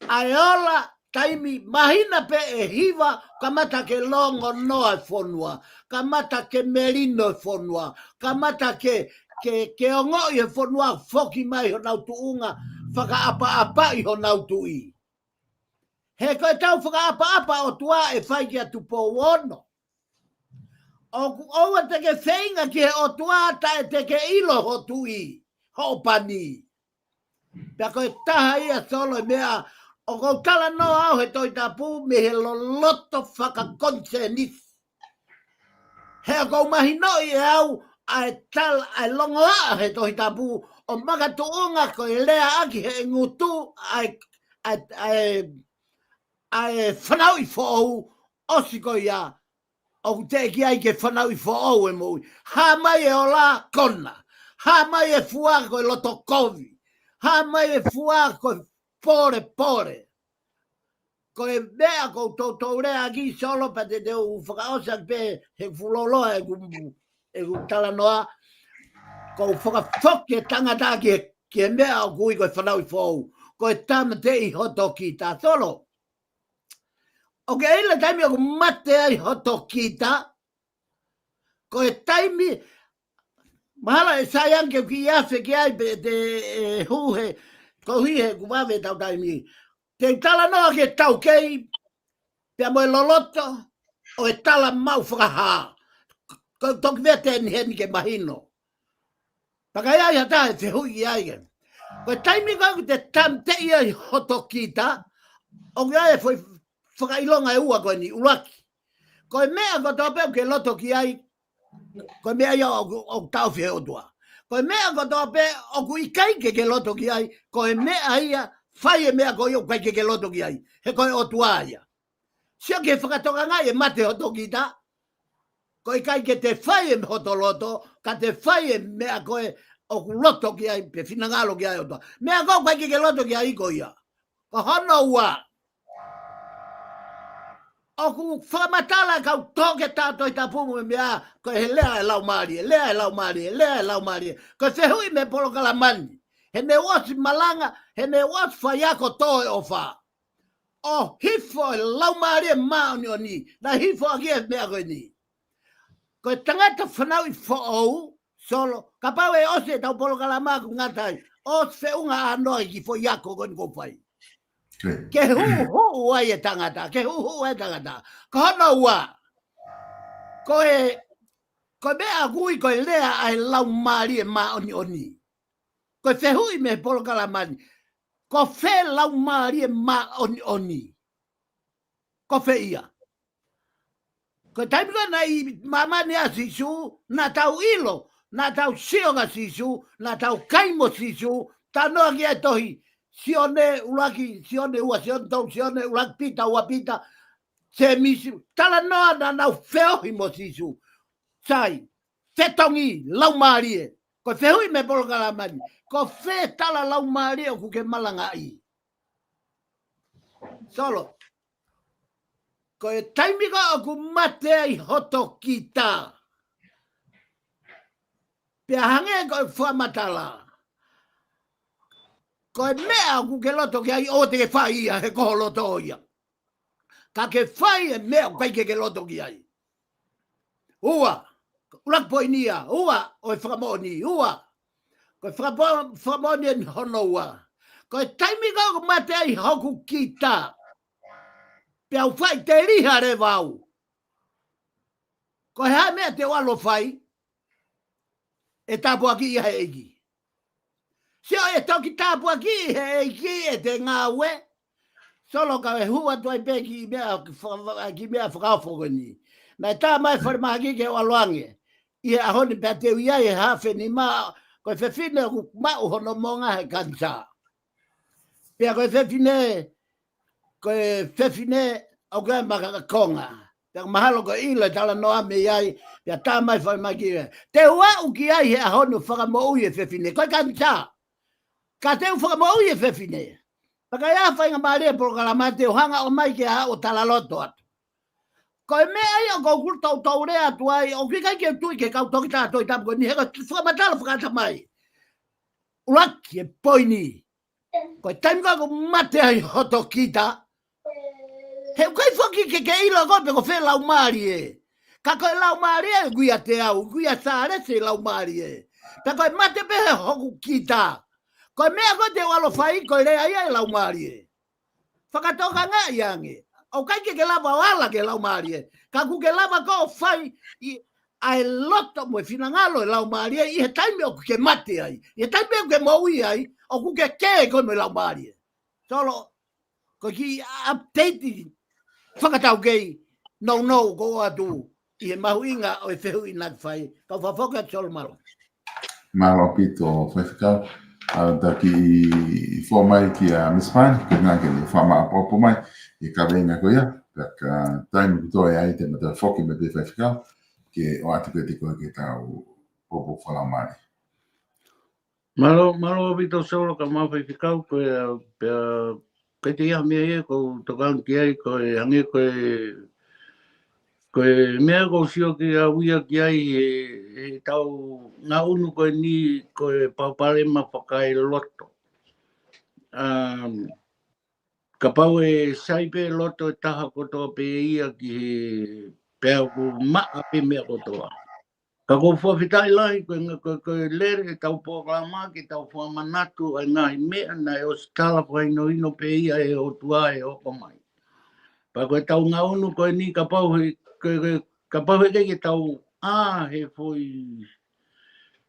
Ai ola taimi mahina pe e hiva, kamata ke longo noa fonua, kamata ke merino fonua, kamata ke ongo i fonua foki mai ho nau tuunga, whaka apa i ho nau tui. He koe tau whaka apa o tua e whai ki atu po wono. O te ke whainga ki he o tuata e te ke ilo ho tui, ho pani. Pea koe taha ia solo e mea, o kou tala no au he toi tapu me he loloto whakakonsenis. He o kou mahi noi e au ai longo a he toi tapu o maka tuunga koe lea aki he ngutu ai whanau i whou osiko ia. O te ki ai ke whanau i whou e mui. Ha mai e o la kona. Ha mai e fua koe loto kovi. Ha mai e fua koe pore. Koe mea kou tōtou rea ki solo pa te teo whakaosa pe he fuloloa e ku tala noa. Kou whakafoki e tangata ki e mea o kui koe whanau i whou. Koe tama te i hoto ki tā solo. O ke eila taimi o ku mate ai hoto kita, ko e taimi, mahala e sayanke ki afe ki ai pe te huhe, ko hihe ku wawe tau taimi. Te tala noa ke tau kei, pia mo e loloto, o e tala mau whakaha. Ko toki vete ni heni ke mahino. Pakai ai hata e te hui ai gen. Ko e taimi kau te tam te ia hoto kita, o ke ai foi whakailonga e ua koe ni uraki. Koe mea ko tō pēu ke loto ki ai, koe mea ia o tau whihe o tua. Koe mea ko tō pēu o ku i kaike ke loto ki ai, koe mea ia, whai e mea koe i o kaike ke loto ki ai, he koe o tua ia. Sio ke whakatoka ngai e mate hoto ki ta, koe kaike te whai e hoto loto, ka te whai e mea koe o ku loto ki ai, pe whinangalo ki ai o tua. Mea koe kaike ke loto ki ai ko ia. Ko hono ua. O ku whamatala kau toke tātou i tapumu me mea, koe he lea e lau maari. Koe se hui me polokala mani. He ne wasi malanga, he ne wasi whaiako toe o wha. O hifo e lau maari e maoni o ni, na hifo a kia mea koe ni. Koe tangata whanau i whaou, solo, ka pau e ose tau polokala māku ngatai, o se unga anoi ki whaiako koe ni ko whai. Ke hu ai e tangata, Ko hana ua. Koe mea kui koe lea ai lau maari e maa oni. Koe whehui me polokala mani. Ko whe lau maari e maa oni. Ko whe ia. Koe taimika na i mamani a sisu, na tau ilo, na tau sionga sisu, na tau kaimo sisu, ta noa ki e tohi. Sione ulaki, sione ua, sione ulaki pita, ua pita, se misi, tala noa na nau wheohi mo sisu. Sai, whetongi, lau maarie, ko whehui me polokala mani, ko whe tala lau maarie o kuke malanga i. Solo, ko e taimika o ku mate ai hoto ki tā. Pea hange ko e whamatala. Ko e mea ku ke loto ki ai o te ke whai ia, he koho loto ia. Ka ke whai e mea ku ke loto ki ai. Ua, ulak poinia, ua, o e whakamoni, ua. Ko whamoni ni honoa. Ko taimiga o mate ai hoku kita. Pea whai te riha re wau. Ko hea mea te walo whai. E tāpua ki ia he eiki. Seo e toki tāpua ki he eiki e te ngāwe. Solo ka e hua tuai pe ki mea whakawhoko ni. Nai tā mai wharimahaki ke waloange. Ia ahoni pia te uia e hawhi ni maa. Koe whewhine ku mau hono monga he kansa. Pia koe whewhine au kai makakonga. Pia mahalo ko ilo tala noa me iai. Pia tā mai wharimahaki. Te ua uki ai he ahonu whakamou e whewhine. Koe kansa. Ka te whakamou e whewhine. Paka ia whainga maare programa te hanga o mai ke ha o tala loto atu. Koe mea ai o kou kurtau tau rea atu ai, o kikai ke tui ke kau toki tātou i tapu koe ni, heka whakamatala whakata mai. Uraki e poini. Koe taimika ko mate ai hoto kita. He kai whaki ke ilo koe pe ko whe lau maari e. Ka koe lau maari e guia te au, guia sāre se lau maari e. Pe koe mate pe he hoku kita. Koe mea koe te walo whai koe rea ia e lau maari e. Whakatoka ngā iange. O kai ke lava wala ke lau maari e. Ka ku ke lava ko whai ai loto mo finangalo e lau maari e. I he taime o ku ke mate ai. I he taime o ke maui ai. O ku ke koe me lau maari e. Solo, ko ki update whakatau kei no ko atu. I he mahu inga o e whehu i nāk whai. Kau whawhoka solo malo. Malo pito whewhikau. Taki formai ki a Miss Pine, ki ngā ke ni whama apopo mai, i ka venga ko ia, ka taimi kuto e ai te mata whoki me pe whewhikau, ke o atu ke te koe ke tau popo whalau mai. Malo pito solo ka mau whewhikau, koe te ia mea e, ko tokang ki ai, koe hange koe mea ko sio ki a uia ki ai e tau ngā unu koe ni koe paupare ma whakai loto. Ka pau e saipe loto e taha kotoa pe ia ki he pēo ku maa pe mea kotoa. Ka ko whawhitai lai koe lere e tau pōklama ki tau whamanatu ai ngahi mea na e o stala whaino ino pe ia e o tua e oko mai. Pa koe tau ngā unu koe ni ka pau he ke tau he foi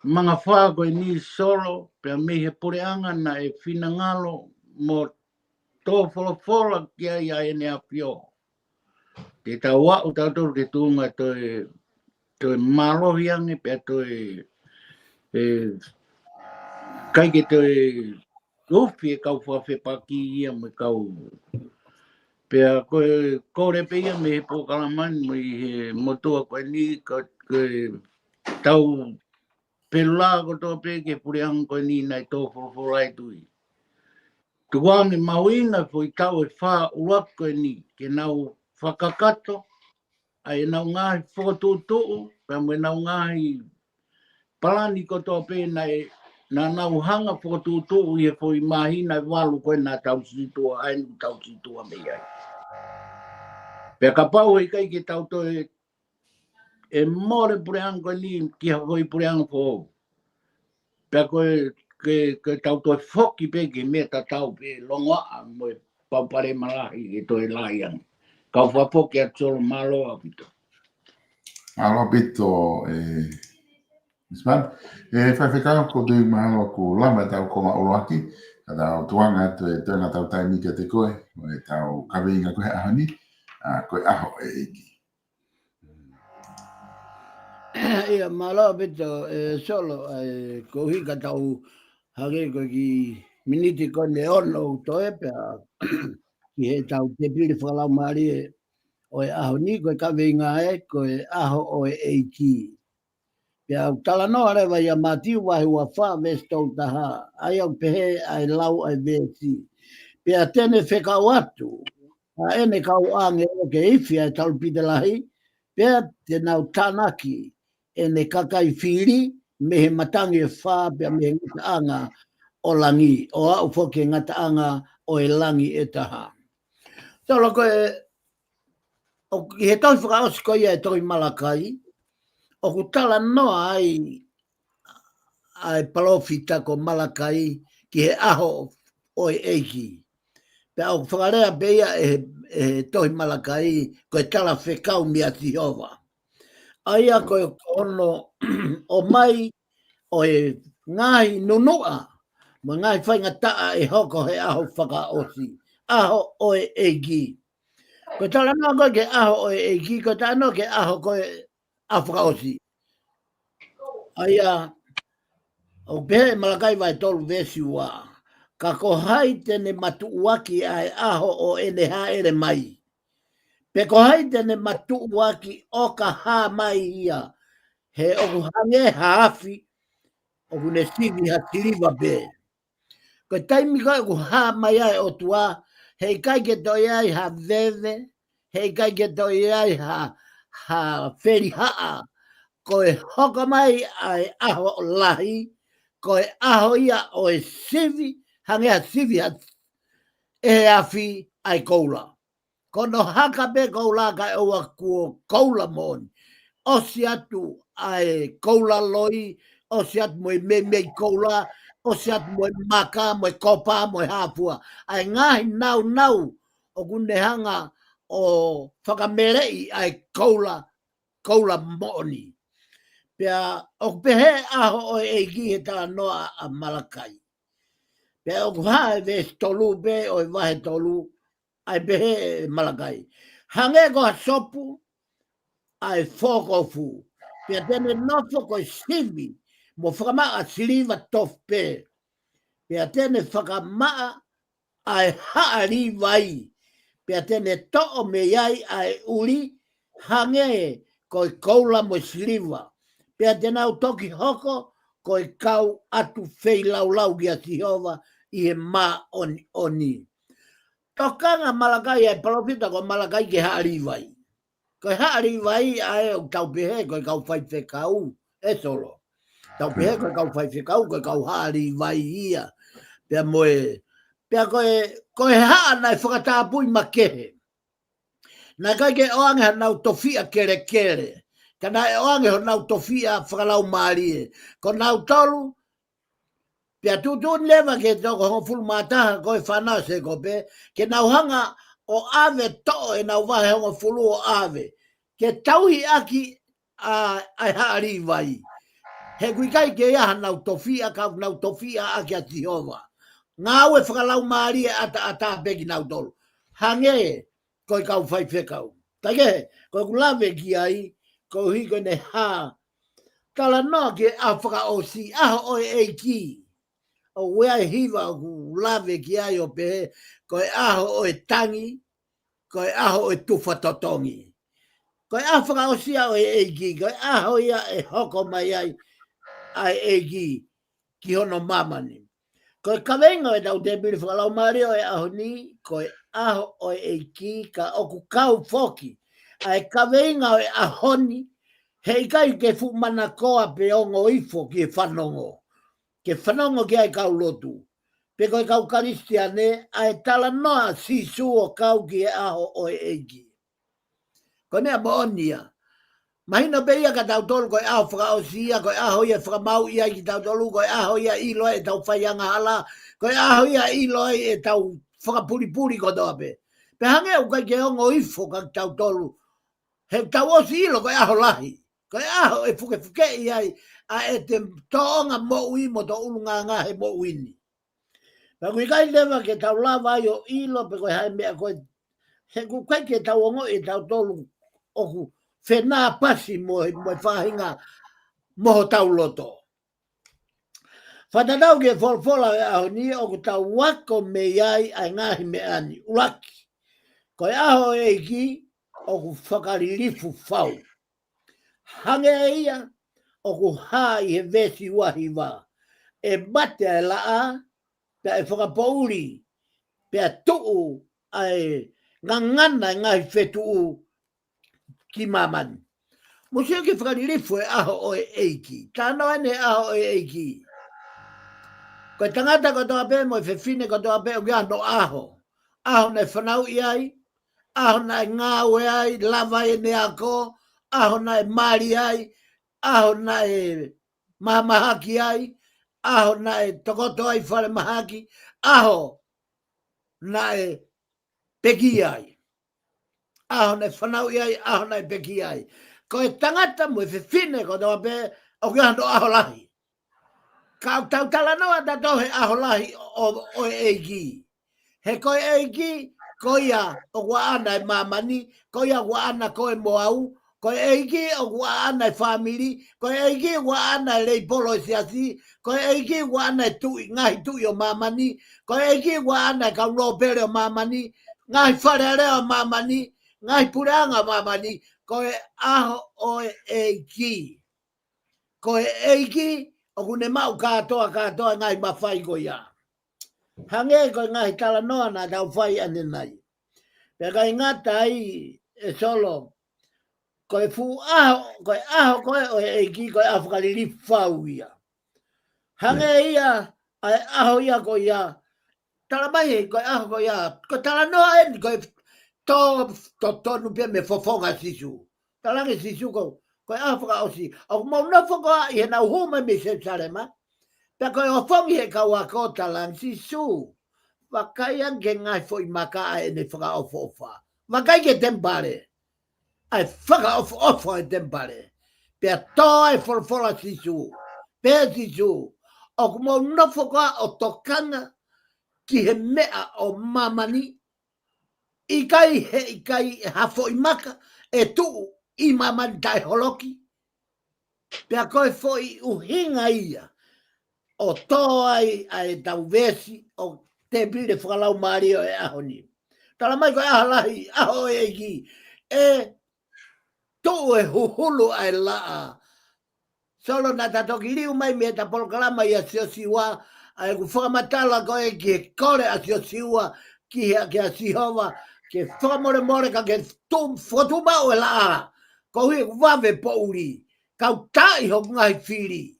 mga wha koe ni solo pia me he poreanga na e finangalo mo tō wholofola ki ai a ene a pio. Te tau wau tātou ke tūnga toi malohi ange pia toi kai ke toi uwhi e kau whawhepaki ia me kau. Pea koe kore pe ia me he pokalamani mo i he motua koe ni koe tau pelula ko tō pe ke pureanga koe ni nai tō wholofola e tui. Tuange mauina foi tau e wha uak koe ni ke nau whakakato ai nau ngahi whakatūtū pea mo nau ngahi palani ko tō pe nai na nau hanga whakatūtū i he foi mahina e walu koe nā tau situa ai nu tau situa me ai. Pea ka pau hei kai ke tau to e more pureanga koe ni ki hoi pureanga po. Pea koe ke tau to e whoki pe ke mea ta tau pe longoa mo e paupare malahi e to e laiang. Kau whapoki a tolo malo a pito. Malo pito Isman, whawhikau ko tui mahalo ko lama tau ko maoloaki, ka tau tuanga atu e tōna tau taimi ka te koe, mo e tau kawinga koe ahani, koe aho e iki. Ia malo pito solo ko hika tau hage ko ki miniti ko ne ono toe pea ki he tau te pili whalau maari e o e aho ni koe kawinga e koe aho o e eiki. Pea tala noa rewa ia matiu wahi wa wha vestou taha, ai au pehe ai lau ai vesi. Pea tene whekau atu, a ene kau ange o ke iwi ai talpite lahi, pea te nau tanaki ene kakai whiri, me he matangi e wha, pea me he ngataanga o langi, o au whoke ngataanga o e langi e taha. Tolo koe, i he tau whakaosi koe ia e toi malakai, o ku tala noa ai palofita ko Malakai ki he aho o eiki. Pe au whakarea beia e tohi Malakai ko e tala whekau mia Tihova. Aia ko e ono o mai o e ngai nunua. Mo ngai whainga taa e hoko he aho whakaosi. Aho o eiki. Ko tala no ko ke aho o eiki, ko tala no ke aho ko e whakaosi. Aia o pehe Malakai vai tolu vesi wa. Ka ko hai tene matu uaki ai aho o ene ha ere mai. Pe ko hai tene matu uaki o ka ha mai ia. He o hange haafi o kune sivi ha tiriva be. Ko taimi ka o ha mai ai o tua. Hei kai ke toi ai ha veve. Hei kai ke toi ai ha feri haa. Ko e hoka mai ai aho o lahi. Ko e aho ia o e sivi. Hangea sivi e afi ai koula. Kono haka be koula ka ewa kuo koula mon. Osi atu ai koula loi, osi atu moi mei koula, osi atu moi maka, moi kopa, moi hapua. Ai ngahi nau o kune hanga o whakamerei ai koula moni. Pea o pehe aho o eiki he tala noa a Malakai. Pe o kuhae ves tolu be o vahe tolu ai behe Malakai. Hange ko sopu ai fokofu. Pe tene nofo ko sivi mo whakamaa siliva tof pe. Pe tene whakamaa ai haari vai. Pe tene to'o me iai ai uri hange ko koula mo siliva. Pe tene au toki hoko ko kau atu fei lau gia Tihova i e mā oni. Tokanga Malakai e palofita ko Malakai ke haari vai. Ko haari vai ai o tau pehe ko kau whai whekau e solo. Tau pehe ko kau whai whekau ko kau haari vai ia. Pea moe. Pea ko e haa nai whakatāpui makehe. Nai kai ke oange nau tofia kere. Ka nai oange ho nau tofia whakalau maarie. Ko nau tolu. Pea tutun lewa ke toko hongo fulu mātaha ko e whanau se ko pe. Ke nau hanga o ave to e nau vahe hongo fulu o ave. Ke tauhi aki ai haari vai. He kui kai ke iaha nau tofia kau nau tofia aki a Tihova. Ngā ue whakalau maari e ata peki nau tolu. Hange koi kau whai whekau. Take koi kulave ki ai ko hiko ne ha. Kala no ke a whakaosi aho oe eiki. O wea hiva ku lave ki ai o pehe koi aho oe tangi. Koi aho oe tufa totongi. Koi aho whakaosia oe eiki. Koi aho ia e hoko mai ai eiki ki hono mamani. Koi kawenga e tau te piri whakalau maari o e aho ni. Koi aho oe eiki ka oku kau foki. Ai kawenga o e ahoni. Hei kai ke fu mana koa pe ongo ifo ki e whanongo. Ke whanongo ki ai kau lotu. Pe koi kau karistiane ai tala noa sisu o kau ki e aho oe eiki. Ko nea moonia. Mahina beia ka tau tolu koe aho whakaosia, koe aho ia whakamau ia ki tau tolu, koe aho ia ilo e tau whaianga hala, koe aho ia ilo e tau whakapuripuri ko toa pe. Pe hange au kai ke ongo ifo ka tau tolu. He tau osi ilo koe aho lahi. Koe aho e fuke iai a e te toonga mo ui mo to ulunga ngā he mo uini. Pa kui kai lewa ke tau lava ai o ilo pe koe hai mea koe. He ku kai ke tau ongo e tau tolu oku. Whenā pasi mo whahinga moho tau loto. Whatatau ke wholwhola e aho ni o ku tau wako me iai ai ngahi me ani. Uraki. Ko e aho e ki o ku whakaririfu whau. Hange e ia o ku haa i he vesi wahi wā. E mate ai laa pe e whakapouri pe a tuu ai ngangana i ngahi whetuu ki mamani. Museo ke whakaririfu e aho o e eiki. Tāno ane aho o e eiki. Koe tangata ko toa pe mo e whewhine ko toa pe o kia no aho. Aho nei whanau i ai. Aho nei ngāwe ai. Lava e ne ako. Aho nei mari ai. Aho nei mahamahaki ai. aho na e tokoto ai whare mahaki, aho na e peki ai. Aho na e whanau ai, aho na e peki ai. Ko e tangata mo e whiwhine ko toa pe o ki ando aho lahi. Ka au tau tala noa ta tohe aho lahi o e eiki. He koe eiki, ko ia o kua ana e mamani, ko ia kua ana ko e moau, ko eiki o kua ana e family, ko eiki o kua ana e leipolo e siasi, ko eiki o kua ana e tui, ngahi tui o mamani, ko eiki o kua ana e kaulopere o mamani, ngahi wharere o mamani, ngahi pureanga o mamani, ko e aho o e eiki. Ko e eiki, o kune mau katoa ngahi mawhai ko ia. Hange ko ngahi tala noa na tau whai ane nai. Pea kai ngata ai e solo, ko e fu aho ko e eiki ko e awhakaliri whau ia. Hange ia, ai aho ia ko ia, tala mai ko e aho ko ia, ko tala noa e ko e tonu pia me fofonga sisu. Talangi sisu ko e aho whaka osi. Au mau nofoko i he nau hume me se sarema, pea ko e ofongi he kaua ko talang sisu. Wakai ange ngai foi maka e ne whaka ofa. Wakai ke tempare. Ai whaka ofa e tempare. Pea toa e whorwhora sisu. Pea sisu. O kumo nofoka o tokanga ki he mea o mamani. Ikai hafo i maka e tu i mamani tai holoki. Pea koe foi uhinga ia. O toa ai tau vesi o te pire whakalau maari o e aho ni. Tala mai koe aho lahi, aho e ki. E tō e huhulu ai laa. Solo na tatoki liu mai me ta polokalama i a sio siwa. Ai ku whakamatala koe ki he kore a sio siwa. Ki a sihova. Ke whakamore ka ke whotuma o e laa. Ko hui wawe pouri. Kau tai ho ngai whiri.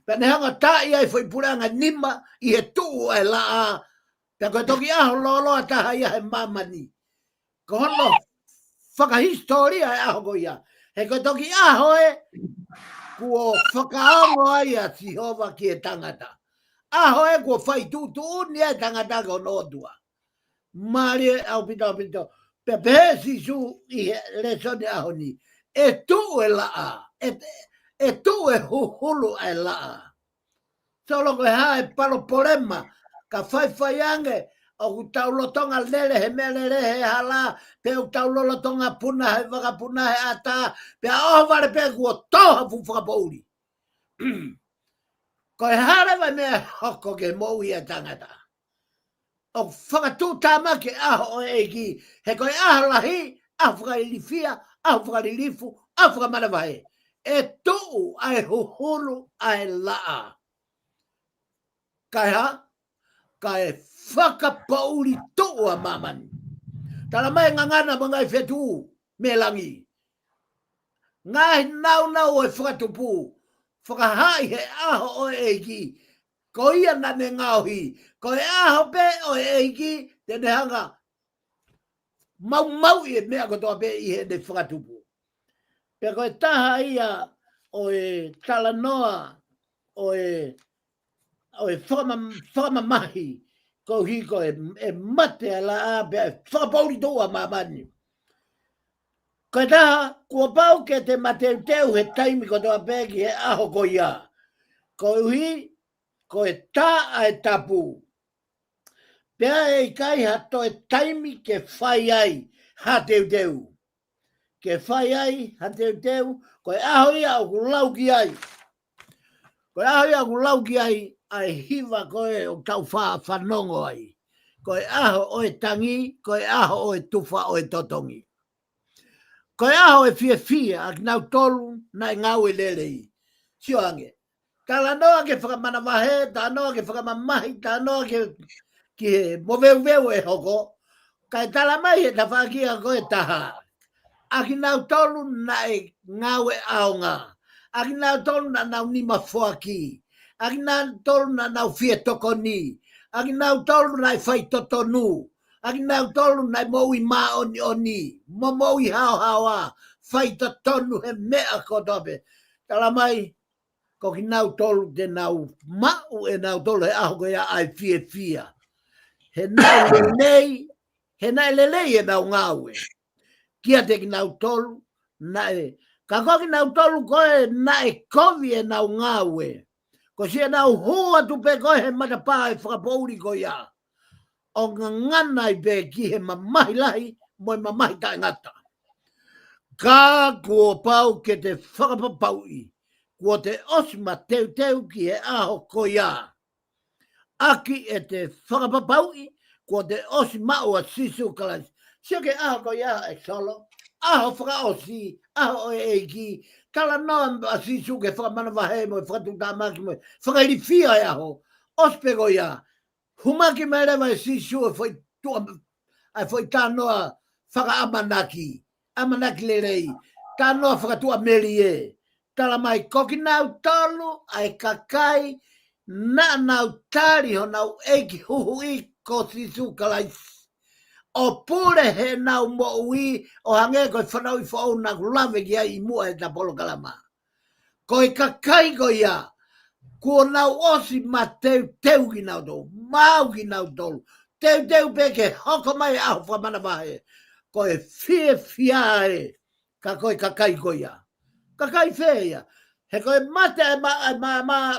Pene hanga tai ai foi puranga nima i he tuu ai laa. Pea koe toki aho loloa taha ia he mamani. Ko hono whakahistoria e aho ko ia. He koe toki aho e kuo whakaongo ai a Sihova ki e tangata. Aho e kuo whai tutu uni e tangata ko notua. Mari e au pito. Pea pehe sisu i he lesone aho ni. E tuu e laa. E tuu e hulu e laa. Solo koe hae palo polema. Ka whai ange, o ku taulotonga lele he melere he hala, pe o taulotonga puna he waka puna he ata, pe a ovare pe kua toha fu whakapouri. Ko e hare vai mea hoko ke mou ia tangata. O whakatū tāma ke aho o eiki, he koe aho lahi, aho whakalifia, aho whakalilifu, aho whakamanawahe. E tuu ai huhulu ai laa. Kai ha? Kai whakapauri toa mamani. Tala mai ngangana mga i whetu me langi. Ngai nau e whakatupu. Whakahai he aho o eiki. Ko ia na me ngauhi. Ko e aho pe o eiki tene hanga. Mau i e mea kotoa pe i he ne whakatupu. Pe ko e taha ia o e talanoa o e whamamahi ko hiko e mate ala a pe whapauri toa mamani. Ko e taha, kua pau ke te mateu teu he taimi ko toa peki he aho ko ia. Ko uhi, ko e tā a e tapu. Pea e kai hato e taimi ke whai ai ha teu. Ke whai ai ha teu, ko e aho ia o kulauki ai. Ko e aho ia o kulauki ai, ai hiva koe o tau whanongo ai. Ko e aho o e tangi, ko e aho o e tufa o e totongi. Ko e aho e fia, a nau tolu na e ngau e lelei. Sio ange. Tala noa ke whakamanawahe, ta noa ke whakamamahi, ta noa ke moveu e hoko. Kai tala mai e ta whakia koe taha. A nau tolu na e ngau e aonga. A nau tolu na nau nima whaki. Aki nau tolu na nau fia tokoni. Aki nau tolu na whai totonu. Aki nau tolu na moui maa oni. Moui hao hawa. Whai totonu he mea kotope. Tala mai, ko ki nau tolu te nau mau e nau tolu he aho ko ia ai fia. He nau lelei, he nau lelei e nau ngawe. Kia te ki nau tolu, na e, ka ko ki nau tolu koe na e kovi e nau ngawe. Ko si e nau hua tu pe koe he matapā e whakapouri ko ia. O ngana i pe ki he mamahi lahi, moi mamahi tae ngata. Ka kua pau ke te whakapapaui, kua te osma teu ki he aho ko ia. Aki e te whakapapaui, kua te osi maua sisu kalai. Sia ke aho ko ia e solo, aho whakaosi, aho e eiki, kala noa a sisu ke whakamana wahe mo, whakatutamaki mo, whakairifia e aho, ospe ko ia. Humaki mai rewa e sisu e foi tānoa whakaamanaki. Amanaki lerei, tā noa whakatua merie, tala mai koki nau tolu, ai kakai, na nau tari ho nau eiki huhu I ko sisu kalais. O pure he nau mo ui, o hange koe whanau I whao na kulawe ki ai I mua e tapolo kalama. Koe kakai ko ia, kua nau osi ma teu ki nau tolu, mau ki nau tolu, teu peke hoko mai aho whamana wahe. Koe fia e, ka koe kakai ko ia. Kakai fea. He koe mate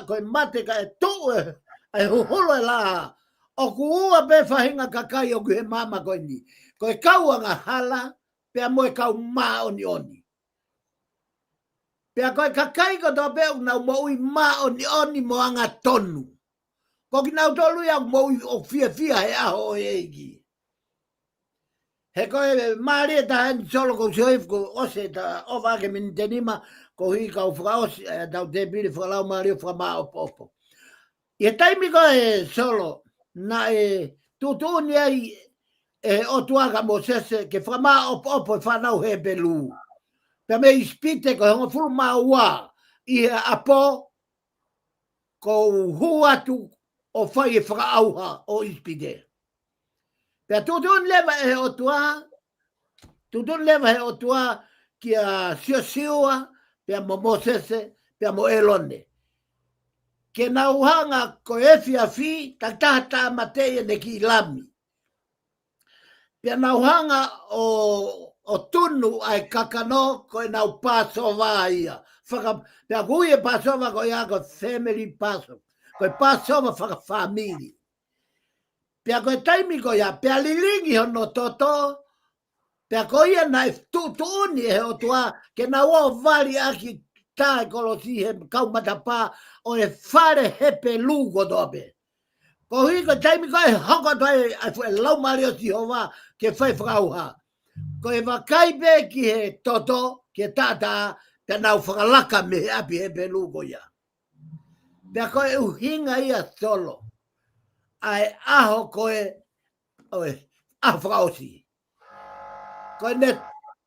koe mate ka e tuu e huholo e la. O kuua pe whahinga kakai o kuhe mama koe ni. Koe kauanga hala, pea moe kau maa oni. Pea koe kakai ko toa peu nau mo ui maa oni mo anga tonu. Koki nau tolu ia mo ui o fia he aho e eiki. He koe maari ta hen solo ko soif ko ose ta ofa ke min tenima ko hi ka ufraos tau te pili whalau maari o whamaa opo. I taimi koe solo na e tutuni ai e otuaka mo sese ke whamaa opo e whanau he pelu. Pea me ispite ko hongo fulu maa ua I apo ko huatu o whai e whakaauha o ispite. Pea tutun leva e o tua kia siosiua, pea mo mosese, pea mo elone. Ke nauhanga ko efia fi, tatata mateia ne ki lami. Pea nauhanga o tunu ai kakano ko e nau pasova ia. Pea kui e pasova ko ia ko family pasova. Ko e pasova whaka family. Pea koe taimi ko ia, pea lilingi hono toto, pea ko ia na tuuni e o tua, ke na o vali aki tae kolosi he kaumatapā, o e whare hepe lugo dobe. Ko hui ko taimi ko e hoko toi, e lau mari o Tihova, ke whai whakauha. Ko e wakaipe ki he toto, ke tata, pea nau whakalaka me api hepe lugo ia. Pea ko e uhinga ia solo. Ai aho koe, aho whakaosi. Koe ne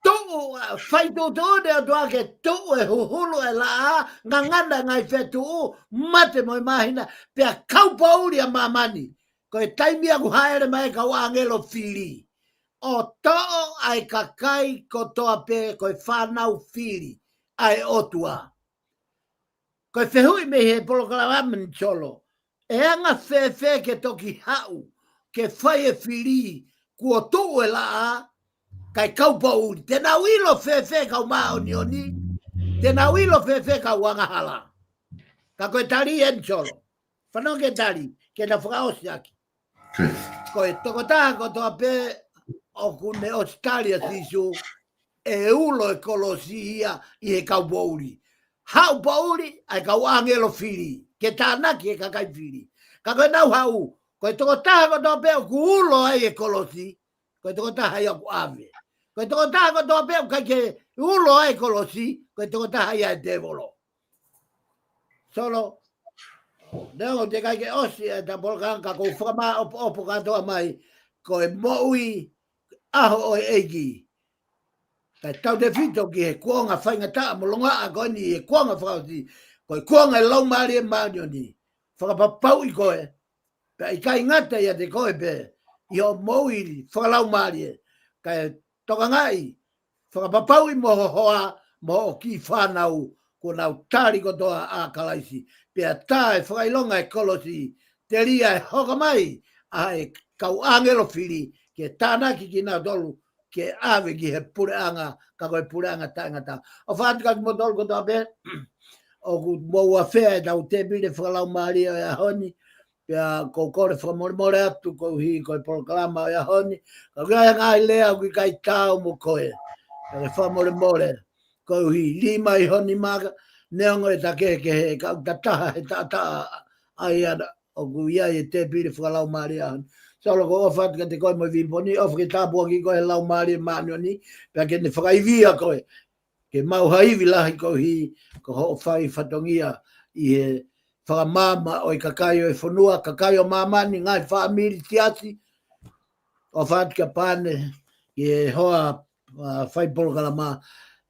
tuu, whai tuu ne o tua ke tuu e huhulu e laa, nganganda ngai whetu mate moi mahina, pea kaupauri a mamani. Koe taimia ku haere mai kau angelo fili. O too ai kakai ko toa pe koe whanau fili, ai otua. Koe whehui me he polokalawaman solo. E anga whewhe ke toki hau, ke whai e whiri, kua tuu e laa, kai kaupa uri. Tena wilo whewhe kau maa oni, tena wilo whewhe kau wangahala. Ka koe tari en solo. Whanau ke tari, ke na whakaosi aki. Koe toko taha ko toa pe, o kune Australia sisu, e ulo e kolosi ia, I he kaupa uri. Hau pa uri, ai kau angelo whiri. Ke tānaki e kakai whiri. Ka koe nau hau, koe toko taha ko tō peo ku ulo ai e kolosi, koe toko taha ia ku ave. Koe toko taha ko tō peo kai ke ulo ai kolosi, koe toko taha ia e devolo. Solo, neo te kai ke osi e ta polkanka ko whakama opo katoa mai, koe moui aho o eiki. Kai tau te whito ki he kuonga whainga taa molonga a koe ni he kuonga whakauti, koe kuonga e lau maari e maari o ni. Whakapapau I koe. Pea I kai ngata ia te koe pe. I o moiri whakalau maari e. Kai toka ngai. Whakapapau I moho hoa. Moho ki whanau. ko nau tari ko toa a kalaisi. Pea tae whakailonga e kolosi, te ria e hoka mai, a e kau angelo fili, ke tānaki ki nā tolu, ke ave ki he pureanga, ka koe pureanga tangata. O whātika ki mo tolu ko toa pe, o ku moua whea e tau te pire whakalau maari o e ahoni, pea ko kore whakamore atu ko hi koe polokalama o e ahoni, ka kia ngai lea ki kai tāu mo koe, ka ke whakamore ko hi lima i honi maka, neongo e take ke he ka tataha he tata ai ana o ku ia e te pire whakalau maari ahoni. Solo ko whatika te koe mo vimponi, o whaki tāpua ki koe lau maari maanio ni, pea ke ne whakaivia koe, ke mau haivi lahi ko hi, ko ho whai whatongia i he whakamama o i kakaio e whanua, kakaio mamani, ngai whaamiri tiasi, o whatika pane, i he hoa whai polokalama,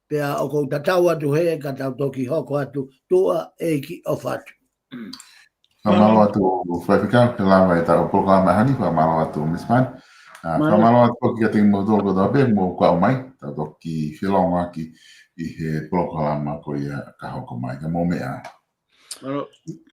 pea o kou tatau atu he, ka tau toki hoko atu, tua eiki o whatu. Whamalo atu whaipika, ke lawa e tau polokalama hani, whamalo atu Miss Man. Whamalo atu ki a tingi mo tōko tō pe, mo kua o mai, tau toki whilonga ki i he polokalama ko ia ka hoko mai, ka mō mea.